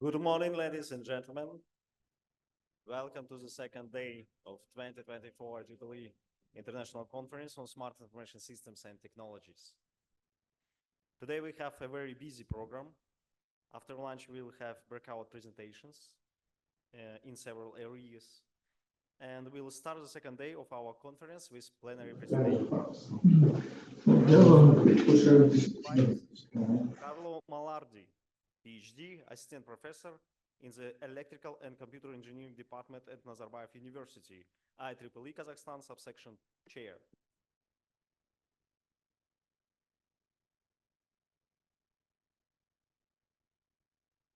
Good morning, ladies and gentlemen. Welcome to the second day of 2024 IEEE International Conference on Smart Information Systems and Technologies. Today we have a very busy program. After lunch we will have breakout presentations in several areas. And we will start the second day of our conference with plenary presentation. Carlo Malardi, PhD, Assistant Professor in the Electrical and Computer Engineering Department at Nazarbayev University, IEEE Kazakhstan Subsection Chair.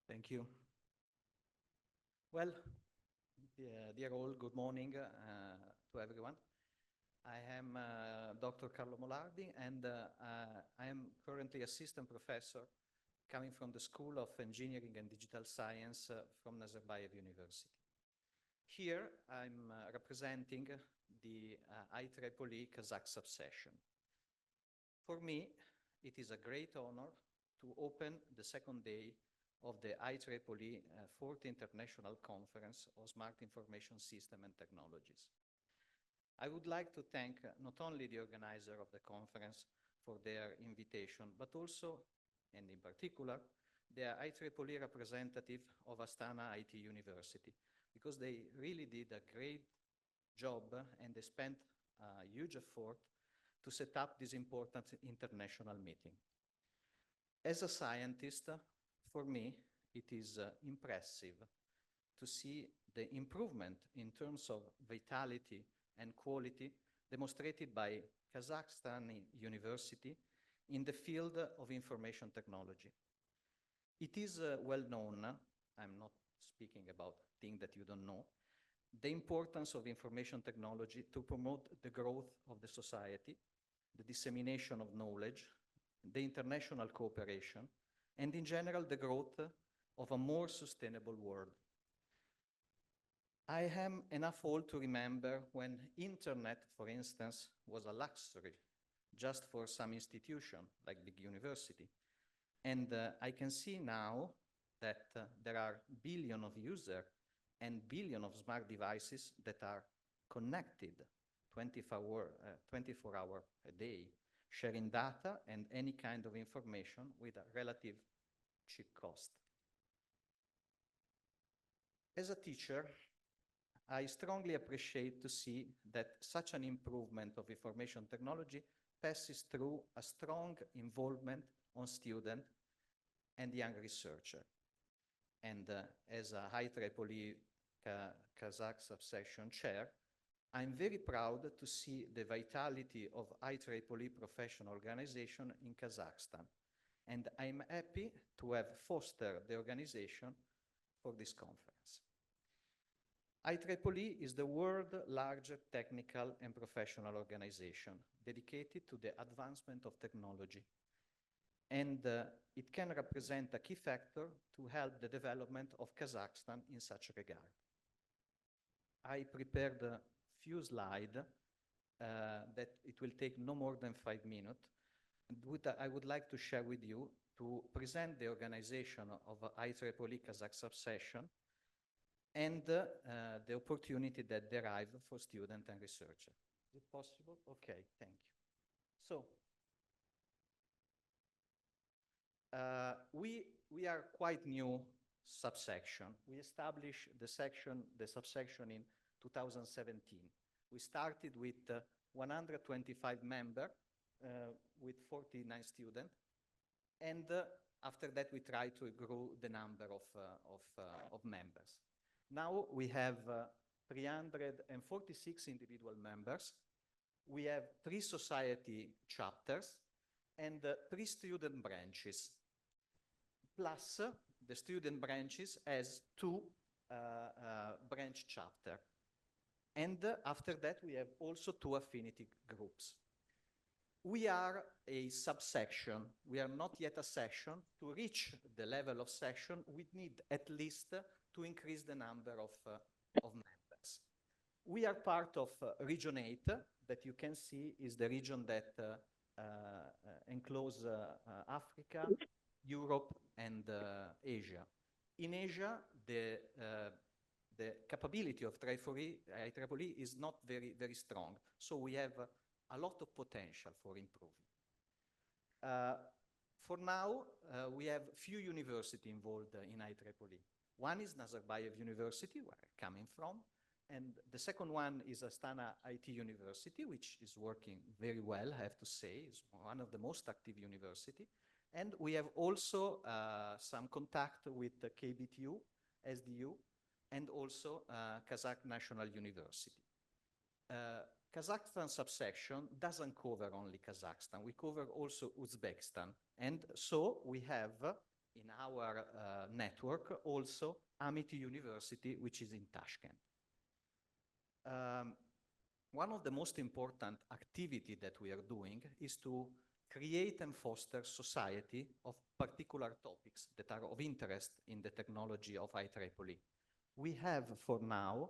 Thank you. Well, dear all, good morning to everyone. I am Dr. Carlo Molardi, and I am currently Assistant Professor coming from the School of Engineering and Digital Science from Nazarbayev University. Here I'm representing the IEEE Kazakh subsession. For me, it is a great honor to open the second day of the IEEE 4th International Conference on Smart Information System and Technologies. I would like to thank not only the organizer of the conference for their invitation, but also, and in particular, the IEEE representative of Astana IT University, because they really did a great job and they spent a huge effort to set up this important international meeting. As a scientist, for me, it is impressive to see the improvement in terms of vitality and quality demonstrated by Kazakhstan University in the field of information technology. It is well known, I'm not speaking about things that you don't know, the importance of information technology to promote the growth of the society, the dissemination of knowledge, the international cooperation, and in general the growth of a more sustainable world. I am enough old to remember when internet, for instance, was a luxury just for some institution like big university. And I can see now that there are billions of users and billions of smart devices that are connected 24 hours a day, sharing data and any kind of information with a relative cheap cost. As a teacher, I strongly appreciate to see that such an improvement of information technology passes through a strong involvement on student and young researcher. And as a IEEE Kazakh subsection chair, I'm very proud to see the vitality of IEEE professional organization in Kazakhstan. And I'm happy to have fostered the organization for this conference. IEEE is the world's largest technical and professional organization dedicated to the advancement of technology. And it can represent a key factor to help the development of Kazakhstan in such regard. I prepared a few slides that it will take no more than 5 minutes. I would like to share with you to present the organization of IEEE Kazakh subsession and the opportunity that derive for students and researchers. Is it possible? Okay, thank you. So, we are quite new subsection. We established the subsection in 2017. We started with 125 members with 49 students, and after that we tried to grow the number of members. Now we have 346 individual members. We have 3 society chapters and 3 student branches. Plus, the student branches has 2 branch chapters. And after that, we have also 2 affinity groups. We are a subsection. We are not yet a section. To reach the level of section, we need at least to increase the number of members. We are part of Region 8, that you can see is the region that encloses Africa, Europe, and Asia. In Asia, the capability of IEEE is not very strong. So we have a lot of potential for improving. For now, we have few universities involved in IEEE. One is Nazarbayev University, where I'm coming from, and the second one is Astana IT University, which is working very well, I have to say. It's one of the most active universities. And we have also some contact with the KBTU, SDU, and also Kazakh National University. Kazakhstan subsection doesn't cover only Kazakhstan, we cover also Uzbekistan. And so we have in our network also Amity University, which is in Tashkent. One of the most important activity that we are doing is to create and foster society of particular topics that are of interest in the technology of IEEE. We have, for now,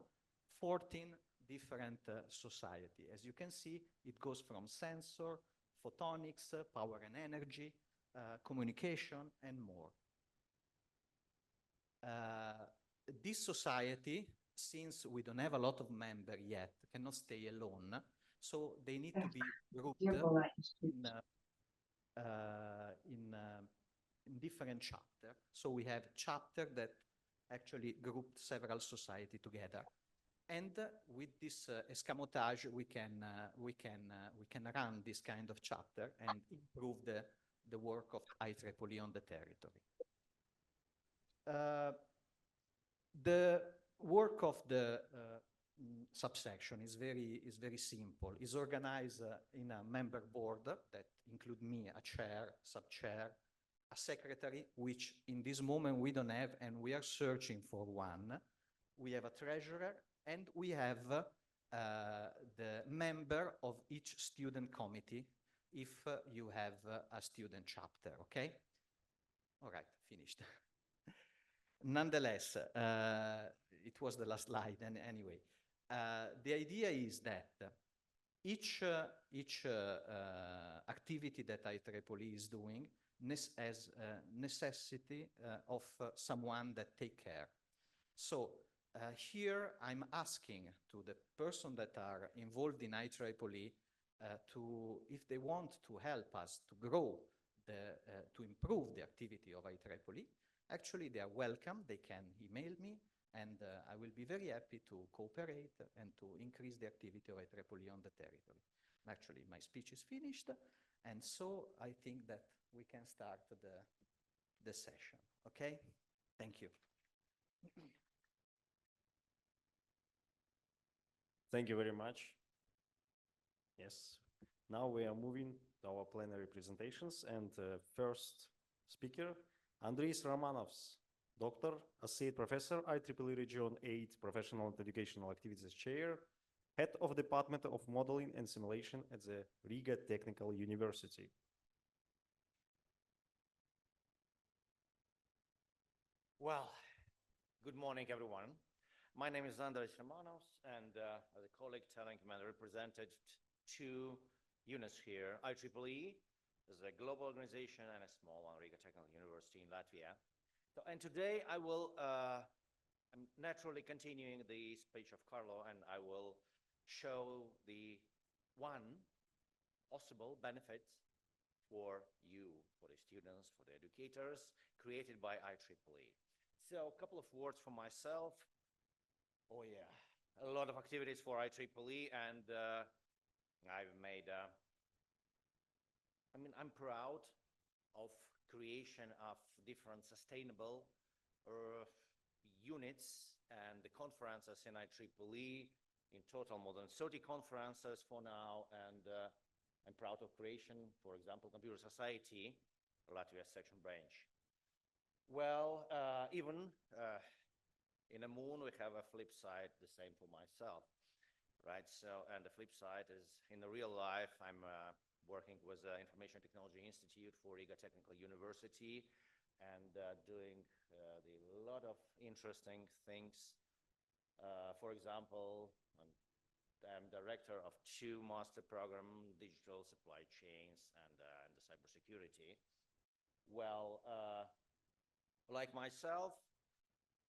14 different society. As you can see, it goes from sensor, photonics, power and energy, communication, and more. This society, since we don't have a lot of members yet, cannot stay alone, so they need to be grouped in different chapters. So we have chapter that actually grouped several society together. And with this escamotage, we can run this kind of chapter and improve the work of IEEE on the territory. The work of the subsection is very simple. It's organized in a member board that include me, a chair, sub-chair, a secretary, which in this moment we don't have, and we are searching for one. We have a treasurer, and we have the member of each student committee if you have a student chapter, okay? All right, finished. Nonetheless, it was the last slide, and anyway. The idea is that each activity that IEEE is doing has necessity of someone that take care. So here I'm asking to the person that are involved in IEEE if they want to help us to grow, to improve the activity of IEEE, actually they are welcome, they can email me, and I will be very happy to cooperate and to increase the activity of IEEE on the territory. Actually, my speech is finished, and so I think that we can start the session, okay? Thank you. Thank you very much. Yes, now we are moving to our plenary presentations, and first speaker, Andris Romanovs, Doctor, Associate Professor, IEEE Region 8 Professional and Educational Activities Chair, Head of Department of Modeling and Simulation at the Riga Technical University. Well, good morning, everyone. My name is Andris Romanovs, and as a colleague telling him, I represented two units here. IEEE is a global organization and a small one, Riga Technical University in Latvia. So, and today I will, I'm naturally continuing the speech of Carlo, and I will show the one possible benefit for you, for the students, for the educators, created by IEEE. So a couple of words for myself. Oh yeah, a lot of activities for IEEE, and I've made, I'm proud of creation of different sustainable units and the conferences in IEEE, in total more than 30 conferences for now, and I'm proud of creation, for example, Computer Society, Latvia section branch. Well, even in a moon, we have a flip side, the same for myself, right? So, and the flip side is in the real life, I'm working with the Information Technology Institute for Riga Technical University and doing a lot of interesting things. For example, I'm director of two master program, digital supply chains and the cybersecurity. Well, like myself,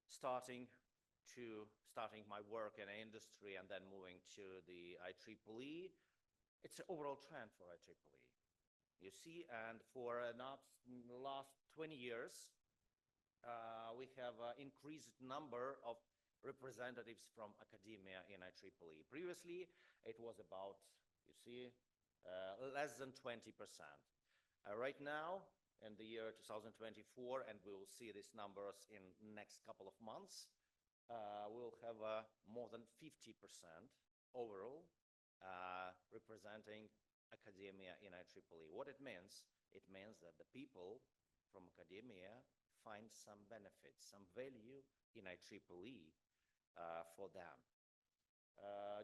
starting my work in industry and then moving to the IEEE, it's an overall trend for IEEE. You see, and for the last 20 years, we have increased number of representatives from academia in IEEE. Previously, it was about, you see, less than 20%. Right now, in the year 2024, and we will see these numbers in next couple of months, we'll have more than 50% overall representing academia in IEEE. What it means that the people from academia find some benefits, some value in IEEE for them.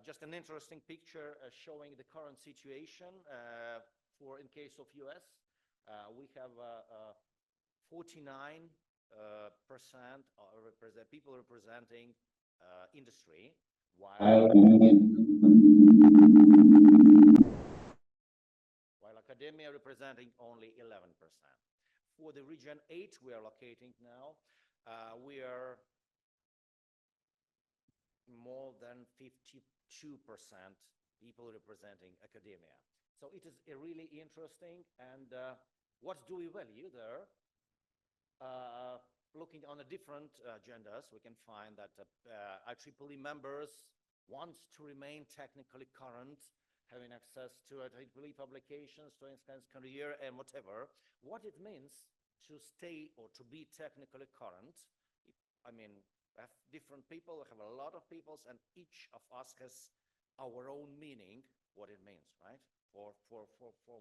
Just an interesting picture showing the current situation for in case of US. We have 49% people representing industry, while academia representing only 11%. For the region 8 we are locating now, we are more than 52% people representing academia. So it is really interesting, and what do we value there? Looking on the different agendas, we can find that IEEE members want to remain technically current, having access to IEEE publications, to instance, career and whatever. What it means to stay or to be technically current, I mean, we have different people, we have a lot of peoples, and each of us has our own meaning, what it means, right? For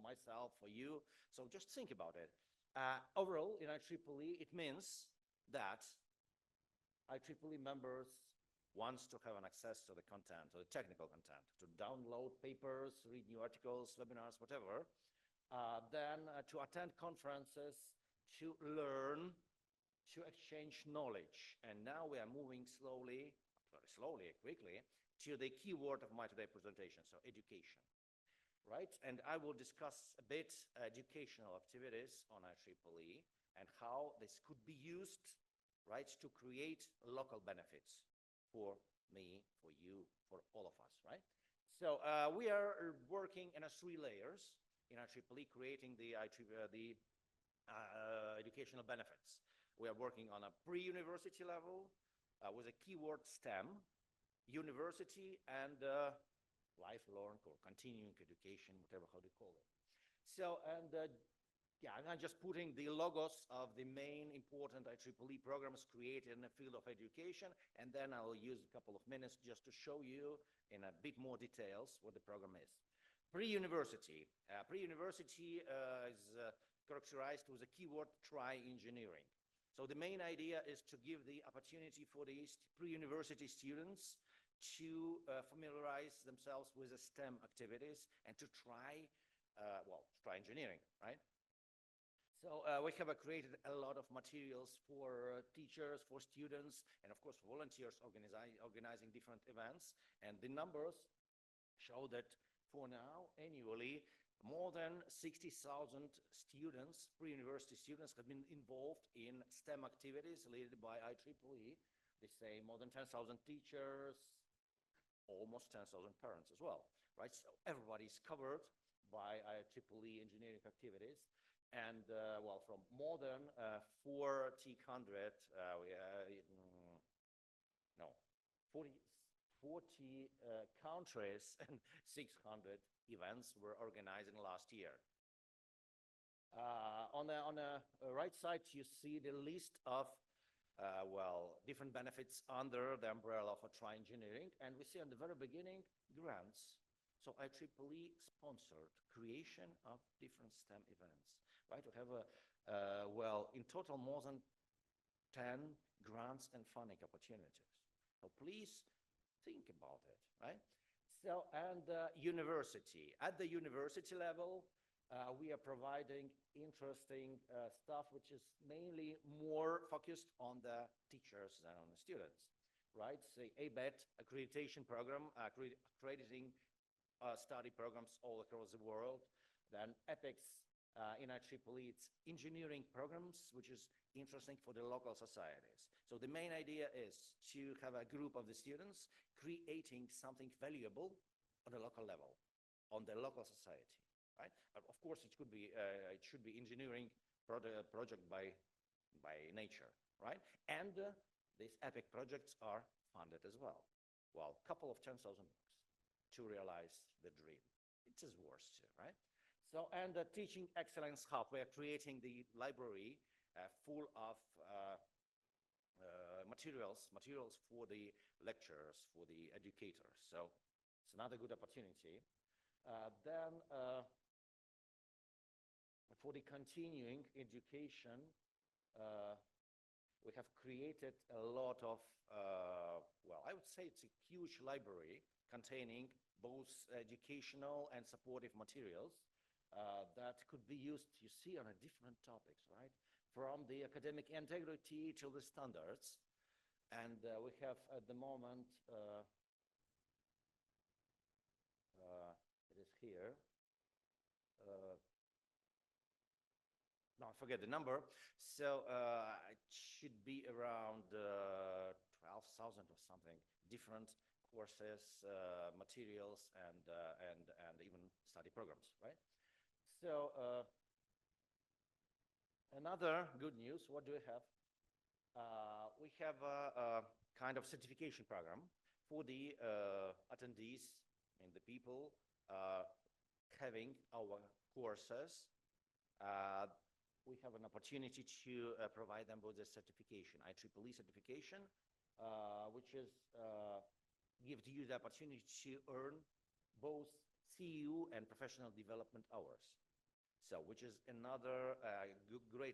myself, for you. So just think about it. Overall, in IEEE, it means that IEEE members wants to have an access to the content, to the technical content, to download papers, read new articles, webinars, whatever. Then to attend conferences, to learn, to exchange knowledge. And now we are moving slowly, very slowly, quickly, to the key word of my today presentation, so education. Right? And I will discuss a bit educational activities on IEEE and how this could be used, right, to create local benefits for me, for you, for all of us, right? So we are working in 3 layers in IEEE, creating the educational benefits. We are working on a pre-university level with a keyword STEM, university, and lifelong or continuing education, whatever how they call it. So, and yeah, I'm just putting the logos of the main important IEEE programs created in the field of education, and then I will use a couple of minutes just to show you in a bit more details what the program is. Pre-university. Pre-university is characterized with the keyword try engineering. So the main idea is to give the opportunity for these pre-university students to familiarize themselves with the STEM activities and to try, try engineering, right? So we have created a lot of materials for teachers, for students, and of course volunteers organizing different events. And the numbers show that for now, annually, more than 60,000 students, pre-university students, have been involved in STEM activities led by IEEE. They say more than 10,000 teachers, almost 10,000 parents as well, right? So everybody's covered by IEEE engineering activities. And from more than 40 countries and 600 events were organized in the last year. On the right side, you see the list of different benefits under the umbrella of Try Engineering. And we see at the very beginning, grants. So IEEE sponsored creation of different STEM events, right? We have, in total, more than 10 grants and funding opportunities. So please think about it, right? So, and university. At the university level, we are providing interesting stuff, which is mainly more focused on the teachers than on the students, right? Say ABET accreditation program, accrediting study programs all across the world. Then ethics in IEEE, it's engineering programs, which is interesting for the local societies. So the main idea is to have a group of the students creating something valuable on a local level, on the local society, right? Of course, it should be engineering project by nature, right? And these epic projects are funded as well. Well, a couple of 10,000 bucks to realize the dream. It is worth to, right? So, and the Teaching Excellence Hub, we're creating the library full of materials for the lecturers, for the educators. So it's another good opportunity. Then for the continuing education, we have created a lot of, well, I would say it's a huge library containing both educational and supportive materials that could be used, you see, on a different topics, right? From the academic integrity to the standards. And we have at the moment, it is here. No, I forget the number. So it should be around 12,000 or something, different courses, materials, and even study programs, right? So another good news, what do we have? We have a kind of certification program for the attendees and the people having our courses. We have an opportunity to provide them with a certification, IEEE certification, which is gives you the opportunity to earn both CEU and professional development hours. So, which is another great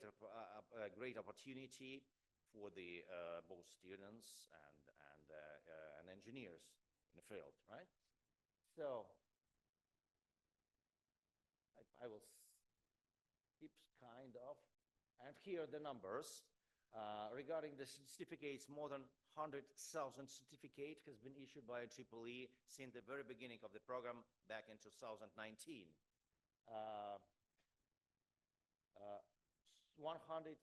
opportunity for the both students and engineers in the field, right? So, I will skip kind of, and here are the numbers. Regarding the certificates, more than 100,000 certificates has been issued by IEEE since the very beginning of the program back in 2019. 136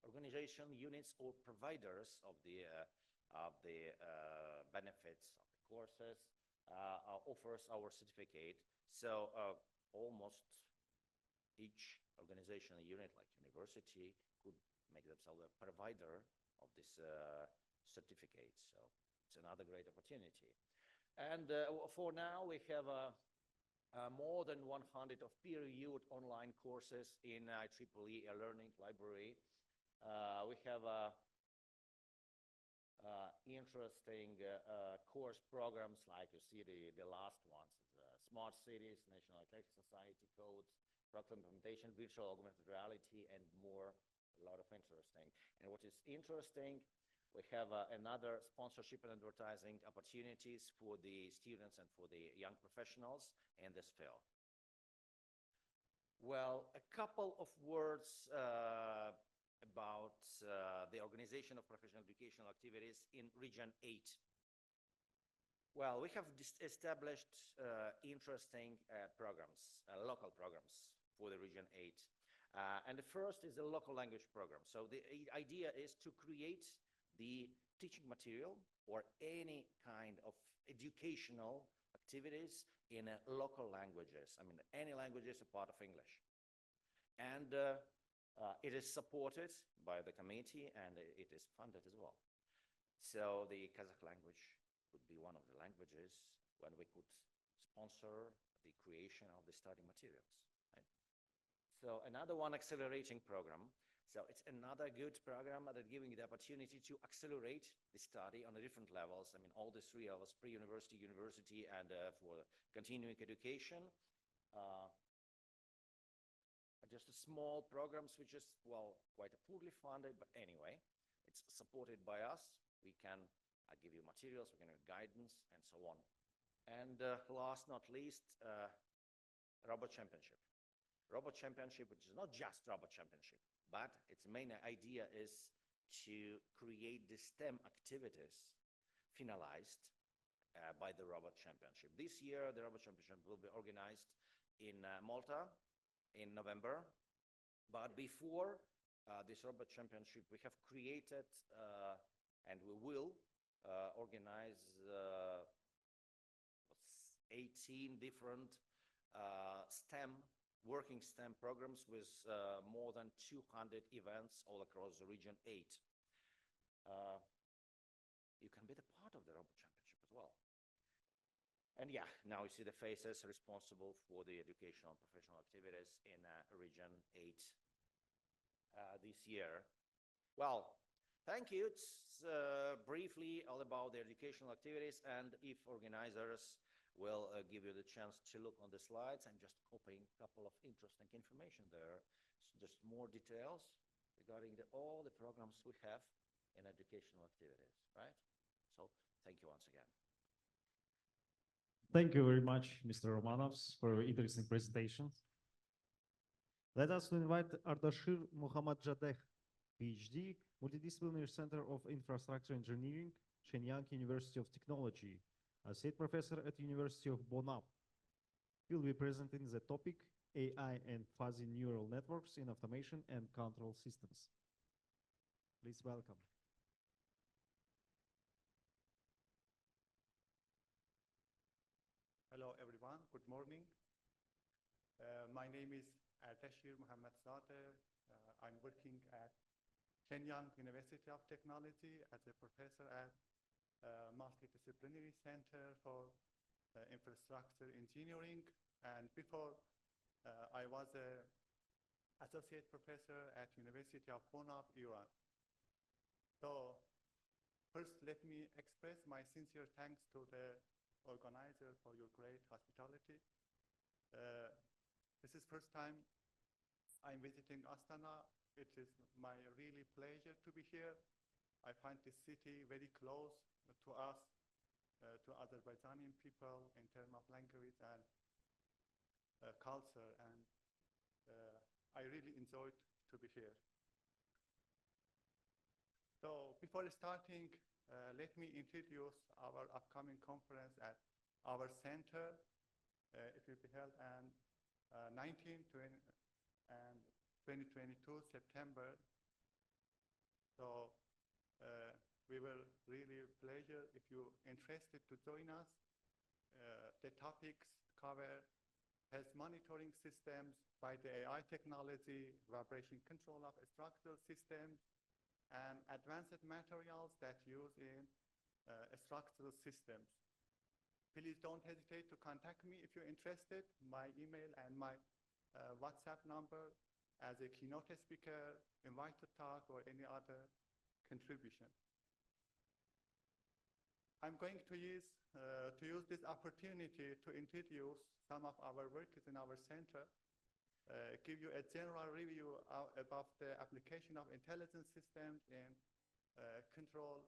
organization units or providers of the benefits of the courses offers our certificate. So almost each organizational unit, like university, could make themselves a provider of this certificate. So it's another great opportunity. And for now, we have more than 100 of peer-reviewed online courses in IEEE Learning Library. We have interesting course programs, like you see the last ones, Smart Cities, National Architecture Society codes, Proctor implementation, virtual augmented reality, and more, a lot of interesting. And what is interesting, we have another sponsorship and advertising opportunities for the students and for the young professionals in this field. Well, a couple of words about the organization of professional educational activities in Region 8. Well, we have established interesting programs, local programs for the Region 8. And the first is the local language program. So the idea is to create the teaching material or any kind of educational activities in local languages. I mean, any languages apart of English. And it is supported by the committee and it is funded as well. So the Kazakh language would be one of the languages when we could sponsor the creation of the study materials. Right? So another one, accelerating program. So it's another good program that giving the opportunity to accelerate the study on the different levels. I mean, all the three levels, pre-university, university, and for continuing education. Just a small programs, which is, well, quite poorly funded, but anyway, it's supported by us. We can give you materials, we can give guidance, and so on. And last not least, Robot Championship. Robot Championship, which is not just Robot Championship, but its main idea is to create the STEM activities finalized by the Robot Championship. This year, the Robot Championship will be organized in Malta, in November. But before this robot championship, we have created and we will organize 18 different working STEM programs with more than 200 events all across the region 8. You can be the part of the robot championship as well. And yeah, now you see the faces responsible for the educational and professional activities in region 8 this year. Well, thank you. It's briefly all about the educational activities, and if organizers will give you the chance to look on the slides, I'm just copying a couple of interesting information there. So just more details regarding all the programs we have in educational activities, right? So thank you once again. Thank you very much, Mr. Romanovs, for your interesting presentation. Let us invite Ardashir Mohammadjadeh, PhD, Multidisciplinary Center of Infrastructure Engineering, Shenyang University of Technology, Associate Professor at University of Bonn. He will be presenting the topic AI and fuzzy neural networks in automation and control systems. Please welcome. Hello, everyone. Good morning. My name is Ardashir Mohammadjadeh. I'm working at Shenyang University of Technology as a professor at Multidisciplinary Center for Infrastructure Engineering. And before, I was an associate professor at University of Bonn, Iran. So first, let me express my sincere thanks to the organizer for your great hospitality. This is first time I'm visiting Astana. It is my really pleasure to be here. I find this city very close to us, to Azerbaijani people in terms of language and culture, and I really enjoyed to be here. So before starting, let me introduce our upcoming conference at our center. It will be held on 19, 20, and 2022 September. So we will really pleasure if you're interested to join us. The topics cover health monitoring systems by the AI technology, vibration control of structural systems, and advanced materials that use in structural systems. Please don't hesitate to contact me if you're interested. My email and my WhatsApp number as a keynote speaker, invite to talk, or any other contribution. I'm going to use this opportunity to introduce some of our workers in our center, give you a general review about the application of intelligence systems in control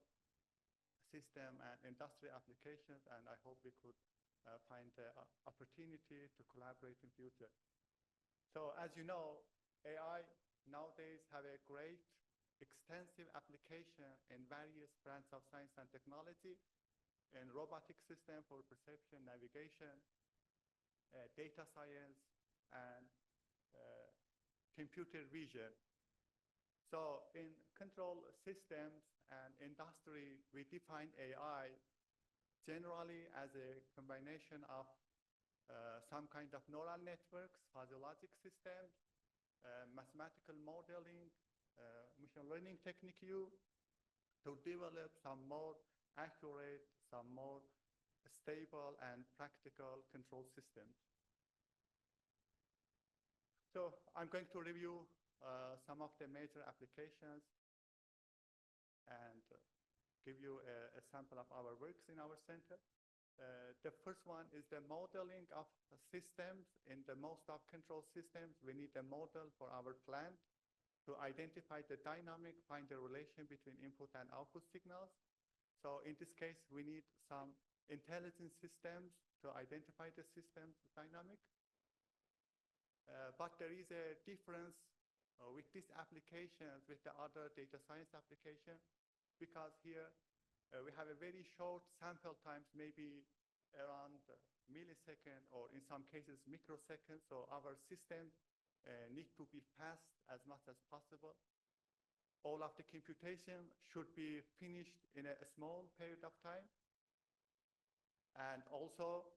system and industry applications, and I hope we could find the opportunity to collaborate in future. So as you know, AI nowadays have a great extensive application in various branches of science and technology, in robotic system for perception, navigation, data science, and computer vision. So in control systems and industry, we define AI generally as a combination of some kind of neural networks, fuzzy logic systems, mathematical modeling, machine learning technique to develop some more accurate, some more stable and practical control systems. So I'm going to review some of the major applications and give you a sample of our works in our center. The first one is the modeling of systems. In the most of control systems, we need a model for our plant to identify the dynamic, find the relation between input and output signals. So in this case, we need some intelligence systems to identify the system's dynamic. But there is a difference with this application with the other data science application, because here we have a very short sample times, maybe around millisecond or in some cases microseconds. So our system need to be fast as much as possible. All of the computation should be finished in a small period of time. And also,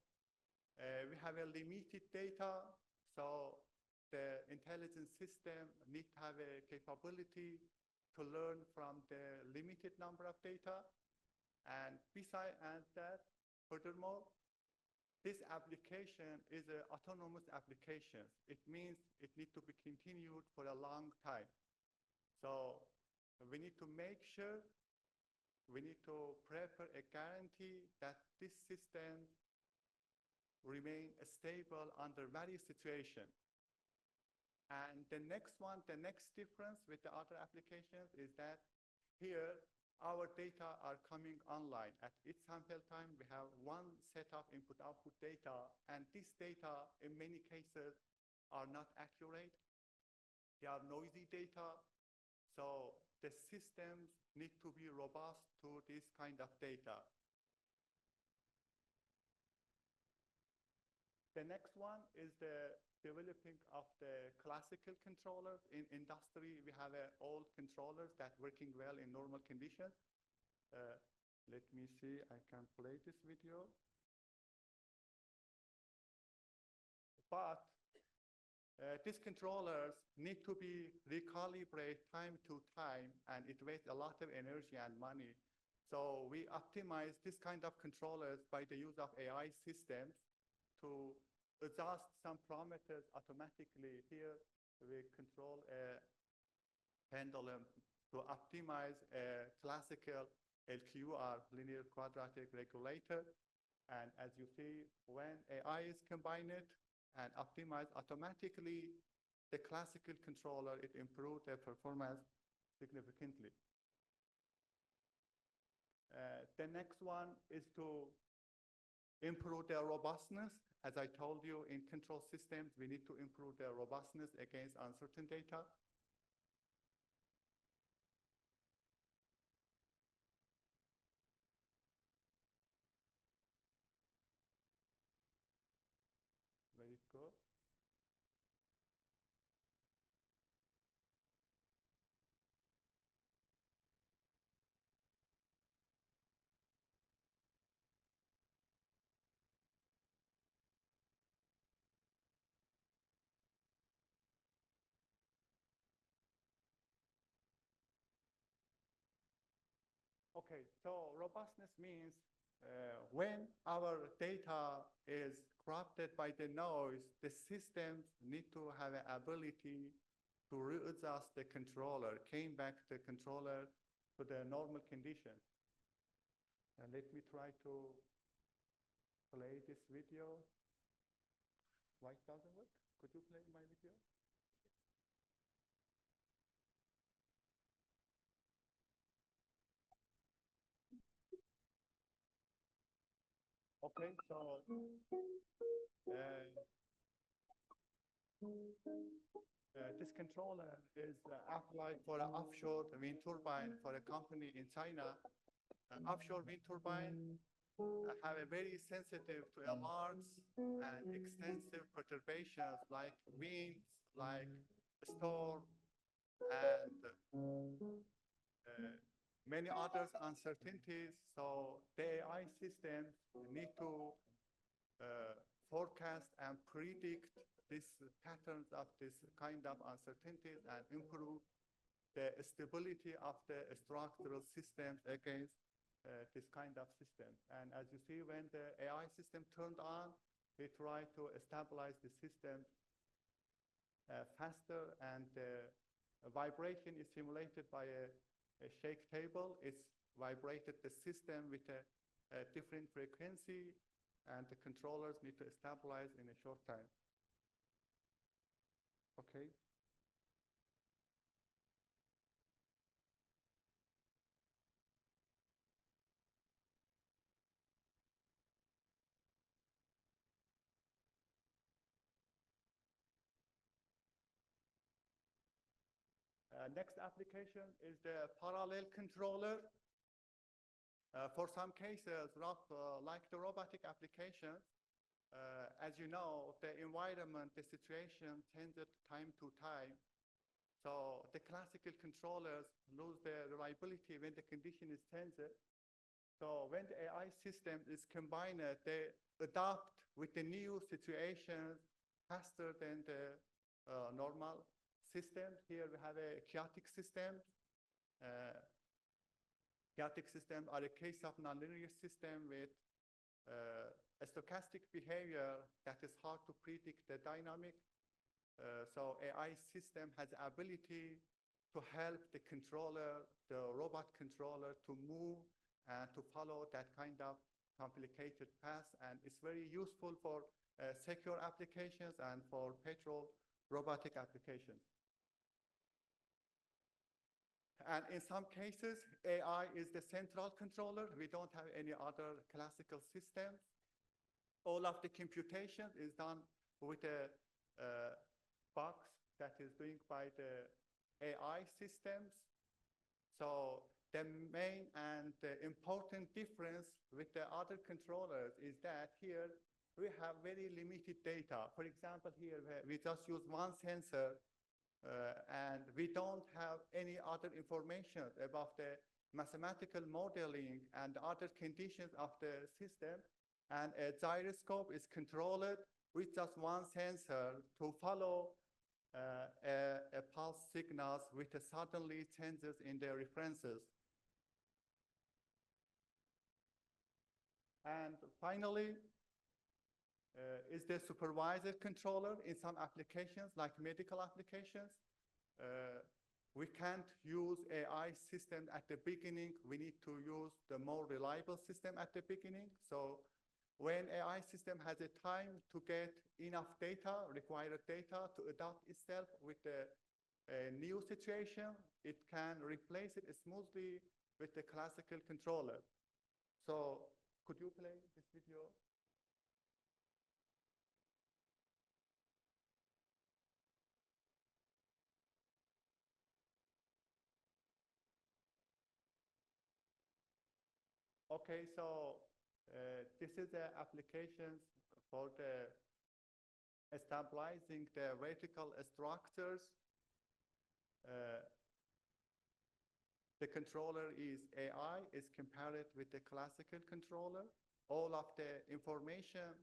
we have a limited data, so the intelligence system need to have a capability to learn from the limited number of data. And besides that, furthermore, this application is an autonomous application. It means it needs to be continued for a long time. So we need to make sure, we need to prepare a guarantee that this system remain stable under various situations. And the next difference with the other applications is that here, our data are coming online. At each sample time, we have one set of input-output data, and this data, in many cases, are not accurate. They are noisy data, so the systems need to be robust to this kind of data. The next one is the developing of the classical controllers. In industry, we have old controllers that working well in normal conditions. Let me see, I can play this video. But these controllers need to be recalibrated time to time, and it wastes a lot of energy and money. So we optimize this kind of controllers by the use of AI systems to adjust some parameters automatically. Here, we control a pendulum to optimize a classical LQR, linear quadratic regulator. And as you see, when AI is combined and optimized automatically, the classical controller, it improved their performance significantly. The next one is to improve their robustness. As I told you, in control systems, we need to improve their robustness against uncertain data. Where it go? Okay, so robustness means when our data is corrupted by the noise, the systems need to have an ability to readjust the controller, came back the controller to the normal condition. And let me try to play this video. Why it doesn't work? Could you play my video? Okay, so this controller is applied for an offshore wind turbine for a company in China. Offshore wind turbine have a very sensitive to alarms and extensive perturbations like winds, like storm, and many others uncertainties. So the AI systems need to forecast and predict these patterns of this kind of uncertainties and improve the stability of the structural systems against this kind of system. And as you see, when the AI system turned on, we try to stabilize the system faster, and the vibration is simulated by a shake table. It's vibrated the system with a different frequency, and the controllers need to stabilize in a short time. Okay. Next application is the parallel controller. For some cases, like the robotic applications, as you know, the environment, the situation changes time to time. So the classical controllers lose their reliability when the condition is changed. So when the AI system is combined, they adapt with the new situations faster than the normal system. Here we have a chaotic system. Chaotic systems are a case of nonlinear system with a stochastic behavior that is hard to predict the dynamic. So AI system has the ability to help the controller, the robot controller, to move and to follow that kind of complicated path. And it's very useful for secure applications and for petrol robotic applications. And in some cases, AI is the central controller. We don't have any other classical systems. All of the computation is done with a box that is doing by the AI systems. So the main and the important difference with the other controllers is that here we have very limited data. For example, here we just use one sensor and we don't have any other information about the mathematical modeling and other conditions of the system. And a gyroscope is controlled with just one sensor to follow a pulse signals with the suddenly changes in the references. And finally, is the supervisor controller in some applications, like medical applications. We can't use AI system at the beginning. We need to use the more reliable system at the beginning. So when AI system has a time to get enough data, required data, to adapt itself with the new situation, it can replace it smoothly with the classical controller. So could you play this video? Okay, so this is the applications for the stabilizing the vertical structures. The controller is AI, is compared with the classical controller. All of the information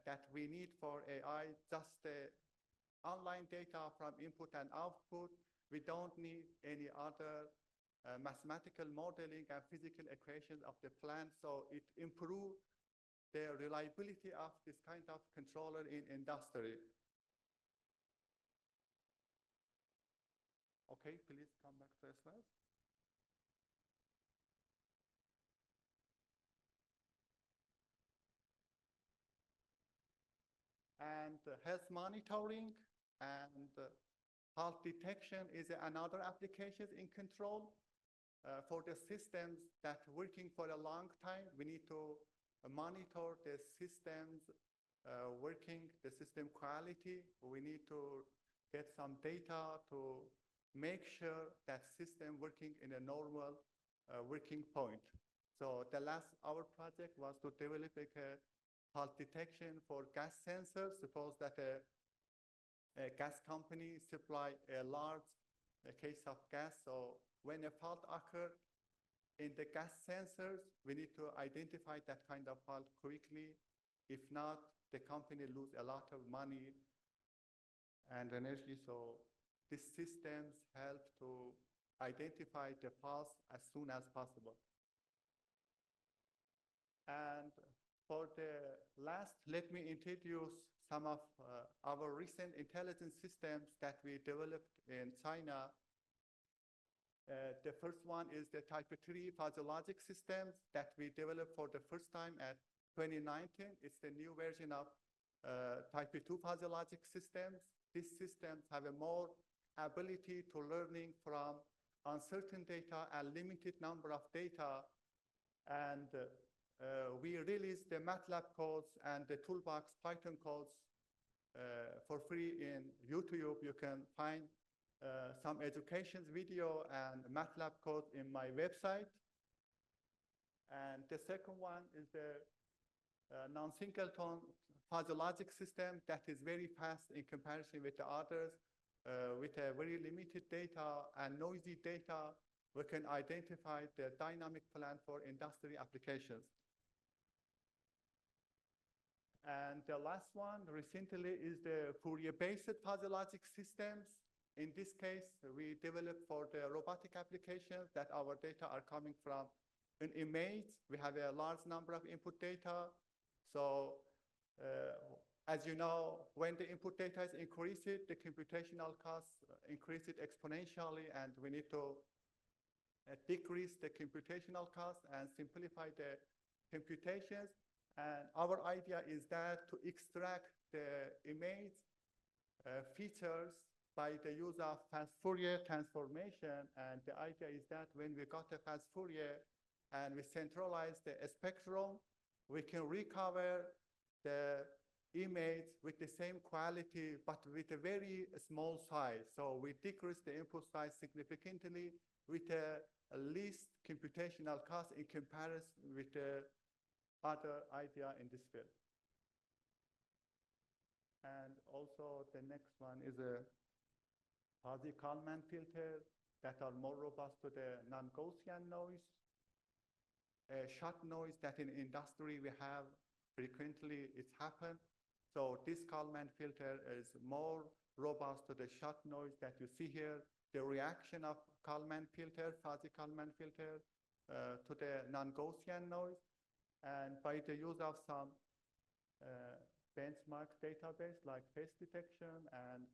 that we need for AI, just the online data from input and output. We don't need any other mathematical modeling and physical equations of the plant. So it improves the reliability of this kind of controller in industry. Okay, please come back to the slide. And health monitoring and health detection is another application in control. For the systems that working for a long time, we need to monitor the systems working, the system quality. We need to get some data to make sure that system working in a normal working point. So our project was to develop a health detection for gas sensors. Suppose that a gas company supply a large case of gas. So when a fault occurs in the gas sensors, we need to identify that kind of fault quickly. If not, the company lose a lot of money and energy. So these systems help to identify the faults as soon as possible. And for the last, let me introduce some of our recent intelligence systems that we developed in China. The first one is the type 3 physiologic systems that we developed for the first time at 2019. It's the new version of type 2 physiologic systems. These systems have a more ability to learning from uncertain data and limited number of data. And we released the MATLAB codes and the toolbox Python codes for free in YouTube. You can find some education video and MATLAB code in my website. And the second one is the non-singleton fuzzy logic system that is very fast in comparison with the others. With a very limited data and noisy data, we can identify the dynamic plan for industry applications. And the last one recently is the Fourier-based fuzzy logic systems. In this case, we developed for the robotic applications that our data are coming from an image. We have a large number of input data. So as you know, when the input data is increased, the computational costs increase it exponentially, and we need to decrease the computational cost and simplify the computations. And our idea is that to extract the image features by the use of fast Fourier transformation. And the idea is that when we got the fast Fourier and we centralize the spectrum, we can recover the image with the same quality, but with a very small size. So we decrease the input size significantly with a least computational cost in comparison with the other idea in this field. And also the next one is a fuzzy Kalman filter that are more robust to the non-Gaussian noise. A shot noise that in industry we have frequently, it's happened. So this Kalman filter is more robust to the shot noise that you see here. The reaction of Kalman filter, fuzzy Kalman filter, to the non-Gaussian noise. And by the use of some benchmark database like face detection and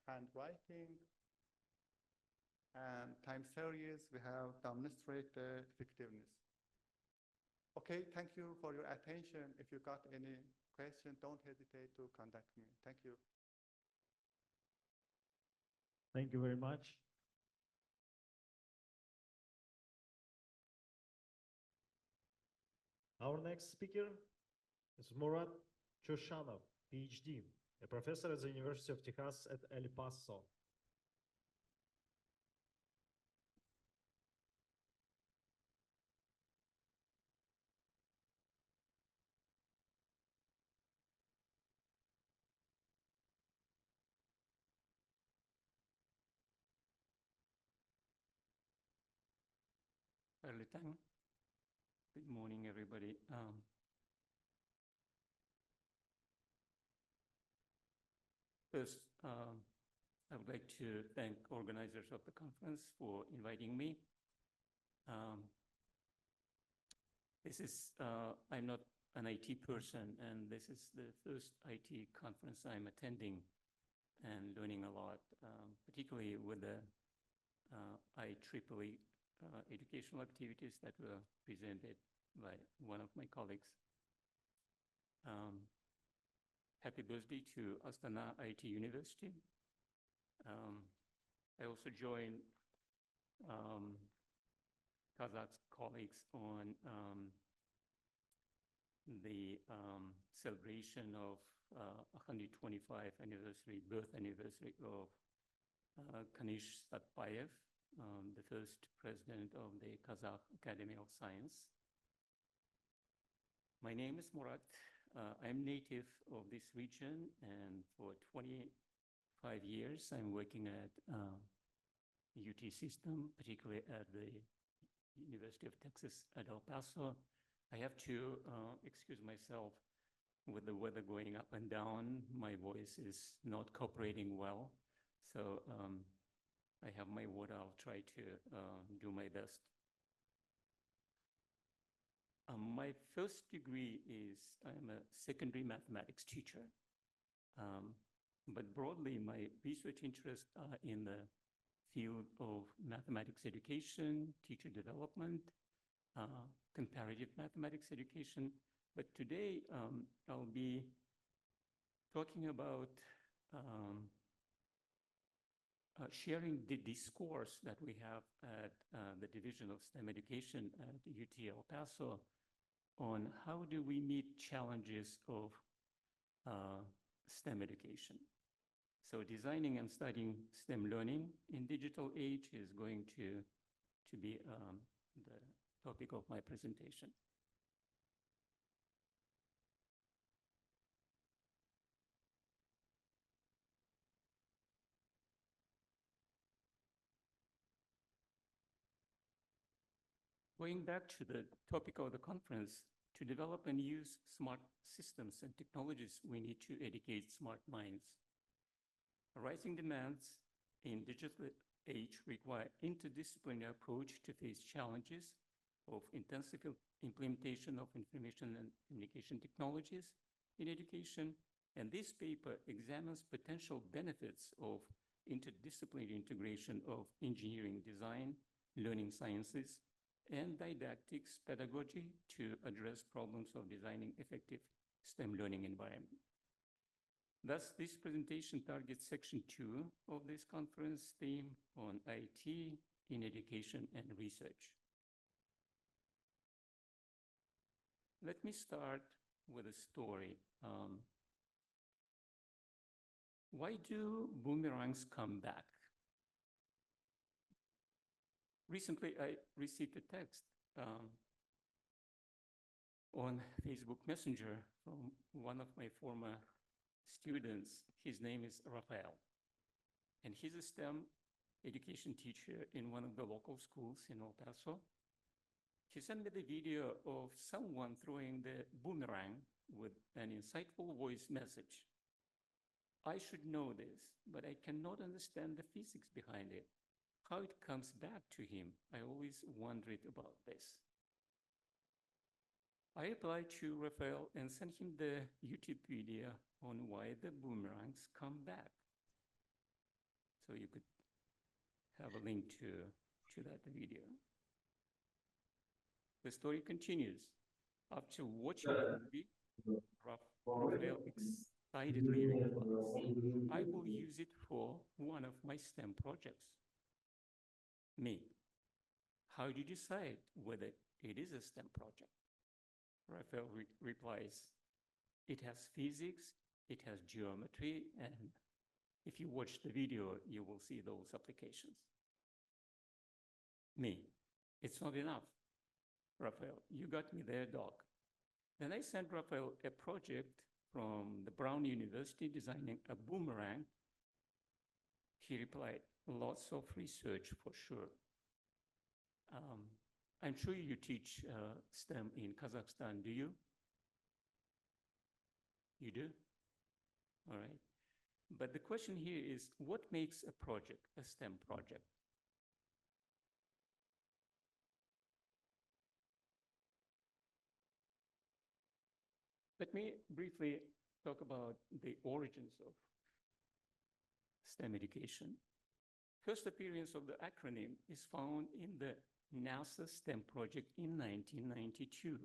handwriting and time series, we have demonstrated the effectiveness. Okay, thank you for your attention. If you got any question, don't hesitate to contact me. Thank you. Thank you very much. Our next speaker is Murat Choshanov, PhD, a professor at the University of Texas at El Paso. Early time. Good morning, everybody. First, I would like to thank organizers of the conference for inviting me. I'm not an IT person, and this is the first IT conference I'm attending and learning a lot, particularly with the IEEE educational activities that were presented by one of my colleagues. Happy birthday to Astana IT University. I also joined Kazakh colleagues on the celebration of 125 birth anniversary of Kanish Satpayev, the first president of the Kazakh Academy of Science. My name is Murat. I'm native of this region, and for 25 years, I'm working at UT system, particularly at the University of Texas at El Paso. I have to excuse myself with the weather going up and down. My voice is not cooperating well, so I have my water. I'll try to do my best. My first degree is I'm a secondary mathematics teacher, but broadly my research interests are in the field of mathematics education, teacher development, comparative mathematics education. But today I'll be talking about sharing the discourse that we have at the Division of STEM Education at UT El Paso on how do we meet challenges of STEM education. So designing and studying STEM learning in digital age is going to be the topic of my presentation. Going back to the topic of the conference, to develop and use smart systems and technologies, we need to educate smart minds. Rising demands in digital age require interdisciplinary approach to face challenges of intensive implementation of information and communication technologies in education. And this paper examines potential benefits of interdisciplinary integration of engineering design, learning sciences, and didactics pedagogy to address problems of designing effective STEM learning environment. Thus, this presentation targets section 2 of this conference theme on IT in education and research. Let me start with a story. Why do boomerangs come back? Recently, I received a text on Facebook Messenger from one of my former students. His name is Rafael, and he's a STEM education teacher in one of the local schools in El Paso. He sent me the video of someone throwing the boomerang with an insightful voice message. I should know this, but I cannot understand the physics behind it. How it comes back to him, I always wondered about this. I replied to Rafael and sent him the YouTube video on why the boomerangs come back. So you could have a link to that video. The story continues. After watching the movie, Rafael excitedly replies, I will use it for one of my STEM projects. Me, how do you decide whether it is a STEM project? Rafael replies, it has physics, it has geometry, and if you watch the video, you will see those applications. Me, it's not enough. Rafael, you got me there, doc. Then I sent Rafael a project from the Brown University designing a boomerang. He replied, lots of research for sure. I'm sure you teach STEM in Kazakhstan, do you? You do? All right. But the question here is, what makes a project a STEM project? Let me briefly talk about the origins of STEM education. First appearance of the acronym is found in the NASA STEM project in 1992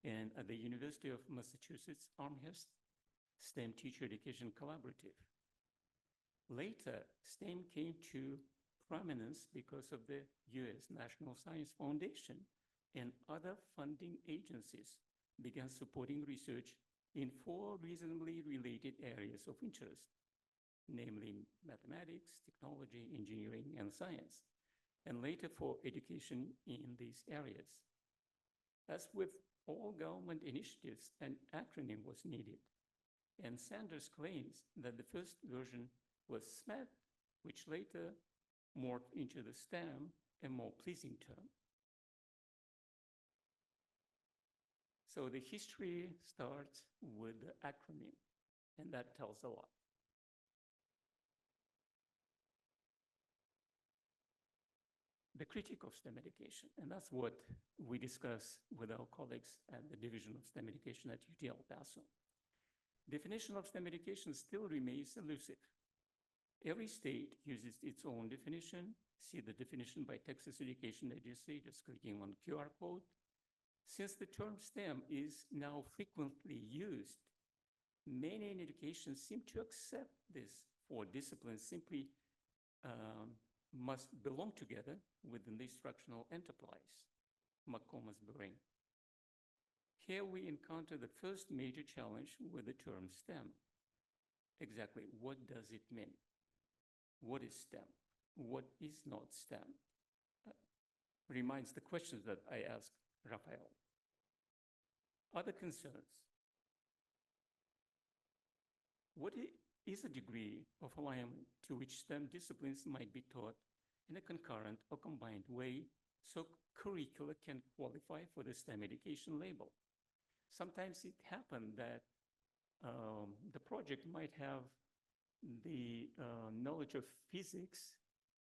and at the University of Massachusetts Amherst STEM Teacher Education Collaborative. Later, STEM came to prominence because of the US National Science Foundation and other funding agencies began supporting research in 4 reasonably related areas of interest, namely mathematics, technology, engineering, and science, and later for education in these areas. As with all government initiatives, an acronym was needed, and Sanders claims that the first version was SMART, which later morphed into the STEM, a more pleasing term. So the history starts with the acronym, and that tells a lot. The critique of STEM education, and that's what we discuss with our colleagues at the Division of STEM Education at UT El Paso. Definition of STEM education still remains elusive. Every state uses its own definition. See the definition by Texas Education Agency, just clicking on the QR code. Since the term STEM is now frequently used, many in education seem to accept this for disciplines simply must belong together within the instructional enterprise, McComas bring. Here we encounter the first major challenge with the term STEM. Exactly, what does it mean? What is STEM? What is not STEM? Reminds the questions that I asked Rafael. Other concerns. What is a degree of alignment to which STEM disciplines might be taught in a concurrent or combined way so curricula can qualify for the STEM education label. Sometimes it happened that the project might have the knowledge of physics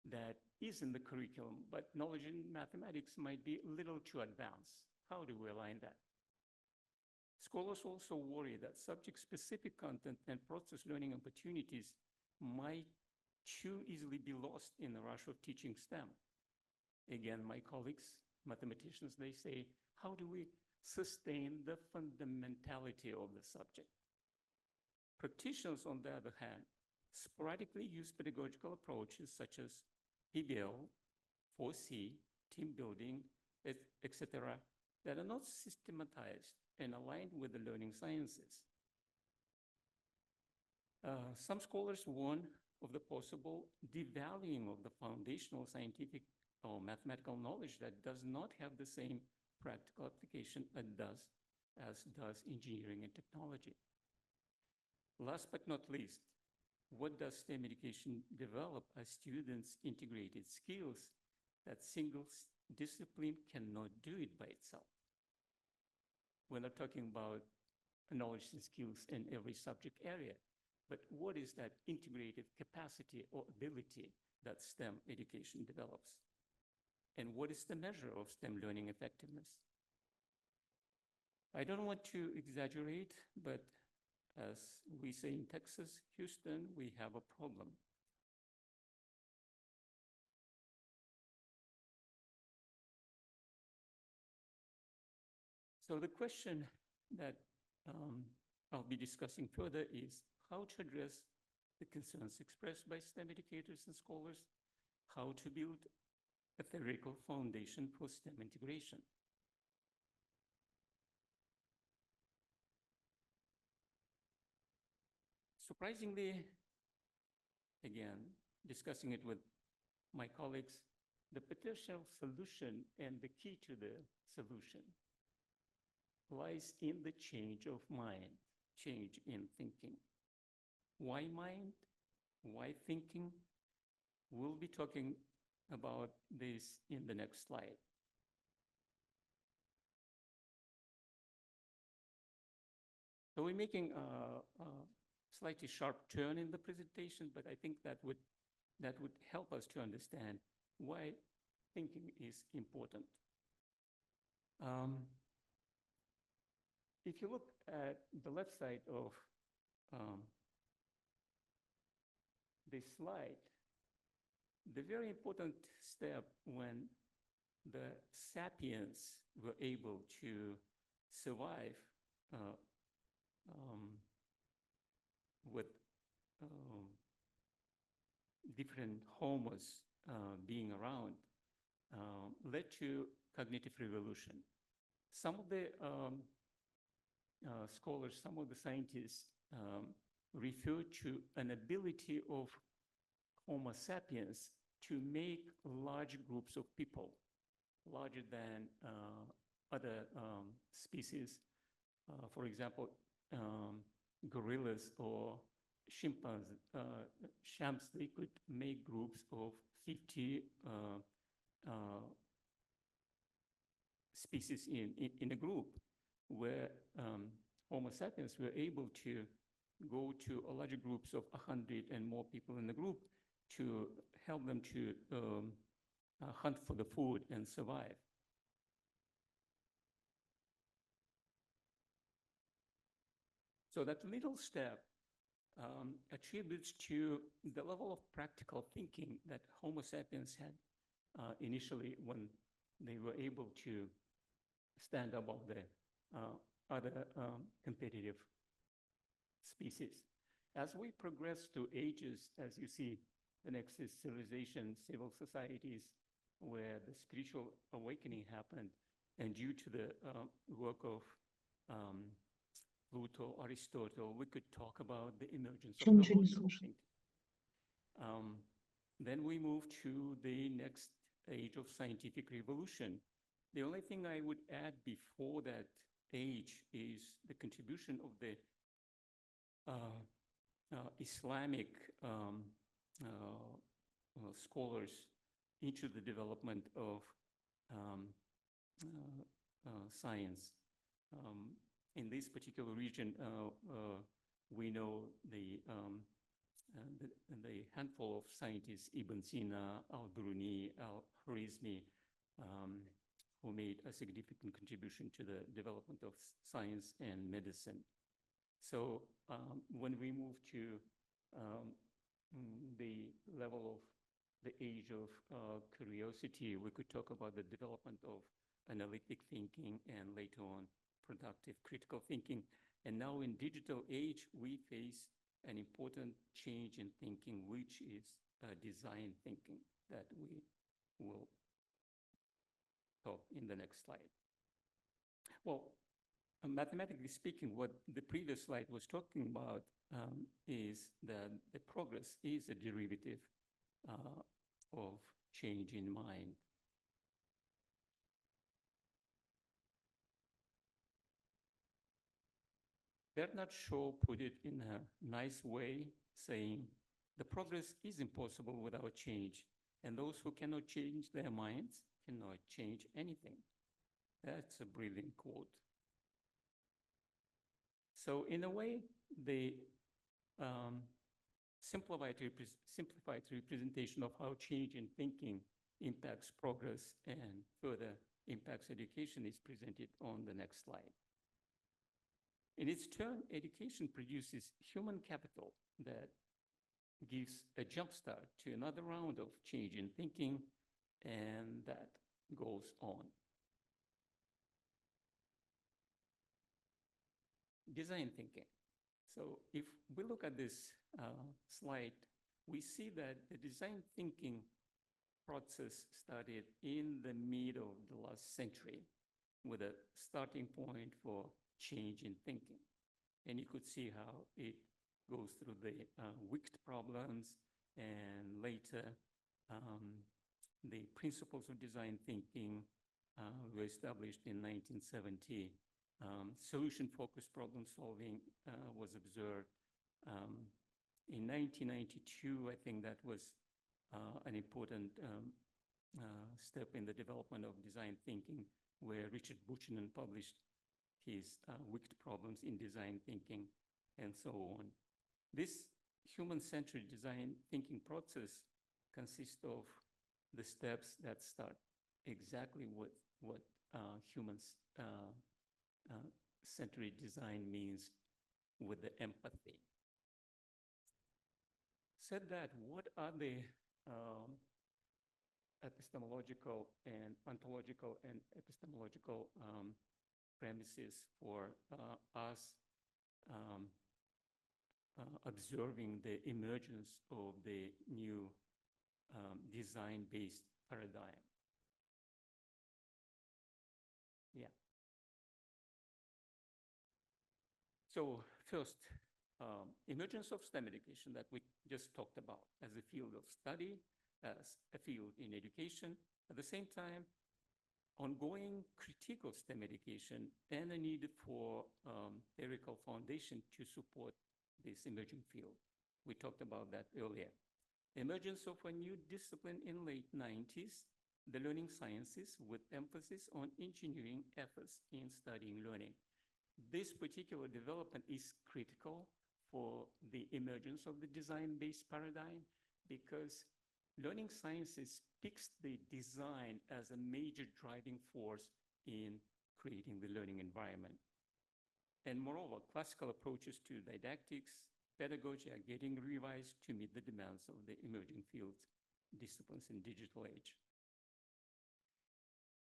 that is in the curriculum, but knowledge in mathematics might be a little too advanced. How do we align that? Scholars also worry that subject-specific content and process learning opportunities might too easily be lost in the rush of teaching STEM. Again, my colleagues, mathematicians, they say, how do we sustain the fundamentality of the subject? Practitioners, on the other hand, sporadically use pedagogical approaches such as PBL, 4C, team building, etc., that are not systematized and aligned with the learning sciences. Some scholars warn of the possible devaluing of the foundational scientific or mathematical knowledge that does not have the same practical application as does engineering and technology. Last but not least, what does STEM education develop as students integrated skills that single discipline cannot do it by itself? We're not talking about knowledge and skills in every subject area, but what is that integrated capacity or ability that STEM education develops? And what is the measure of STEM learning effectiveness? I don't want to exaggerate, but as we say in Texas, Houston, we have a problem. So the question that I'll be discussing further is how to address the concerns expressed by STEM educators and scholars, how to build a theoretical foundation for STEM integration. Surprisingly, again, discussing it with my colleagues, the potential solution and the key to the solution lies in the change of mind, change in thinking. Why mind? Why thinking? We'll be talking about this in the next slide. So we're making a slightly sharp turn in the presentation, but I think that would help us to understand why thinking is important. If you look at the left side of this slide, the very important step when the sapiens were able to survive with different homos being around led to cognitive revolution. Some of the scholars, some of the scientists refer to an ability of Homo sapiens to make large groups of people, larger than other species. For example, gorillas or chimpanzees, champs, they could make groups of 50 species in a group, where Homo sapiens were able to go to a larger groups of 100 and more people in the group to help them to hunt for the food and survive. So that little step attributes to the level of practical thinking that Homo sapiens had initially when they were able to stand above the other competitive species. As we progress through ages, as you see, the next is civilization, civil societies, where the spiritual awakening happened, and due to the work of Plato, Aristotle, we could talk about the emergence of the logical thinking. Then we move to the next age of scientific revolution. The only thing I would add before that age is the contribution of the Islamic scholars into the development of science. In this particular region, we know the handful of scientists, Ibn Sina, al-Biruni, al-Khwarizmi, who made a significant contribution to the development of science and medicine. So when we move to the level of the age of curiosity, we could talk about the development of analytic thinking and later on productive critical thinking. And now in digital age, we face an important change in thinking, which is design thinking that we will talk in the next slide. Well, mathematically speaking, what the previous slide was talking about is that the progress is a derivative of change in mind. Bernard Shaw put it in a nice way, saying, the progress is impossible without change, and those who cannot change their minds cannot change anything. That's a brilliant quote. So in a way, the simplified representation of how change in thinking impacts progress and further impacts education is presented on the next slide. In its turn, education produces human capital that gives a jumpstart to another round of change in thinking, and that goes on. Design thinking. So if we look at this slide, we see that the design thinking process started in the middle of the last century with a starting point for change in thinking. And you could see how it goes through the Wicked problems, and later the principles of design thinking were established in 1970. Solution-focused problem solving was observed. In 1992, I think that was an important step in the development of design thinking, where Richard Buchanan published his Wicked problems in design thinking, and so on. This human-centered design thinking process consists of the steps that start exactly what human-centered design means with the empathy. Said that, what are the epistemological and ontological and epistemological premises for us observing the emergence of the new design-based paradigm? Yeah. So first, emergence of STEM education that we just talked about as a field of study, as a field in education. At the same time, ongoing critique of STEM education and a need for theoretical foundation to support this emerging field. We talked about that earlier. Emergence of a new discipline in late 90s, the learning sciences, with emphasis on engineering efforts in studying learning. This particular development is critical for the emergence of the design-based paradigm, because learning sciences picks the design as a major driving force in creating the learning environment. And moreover, classical approaches to didactics, pedagogy are getting revised to meet the demands of the emerging fields, disciplines in digital age.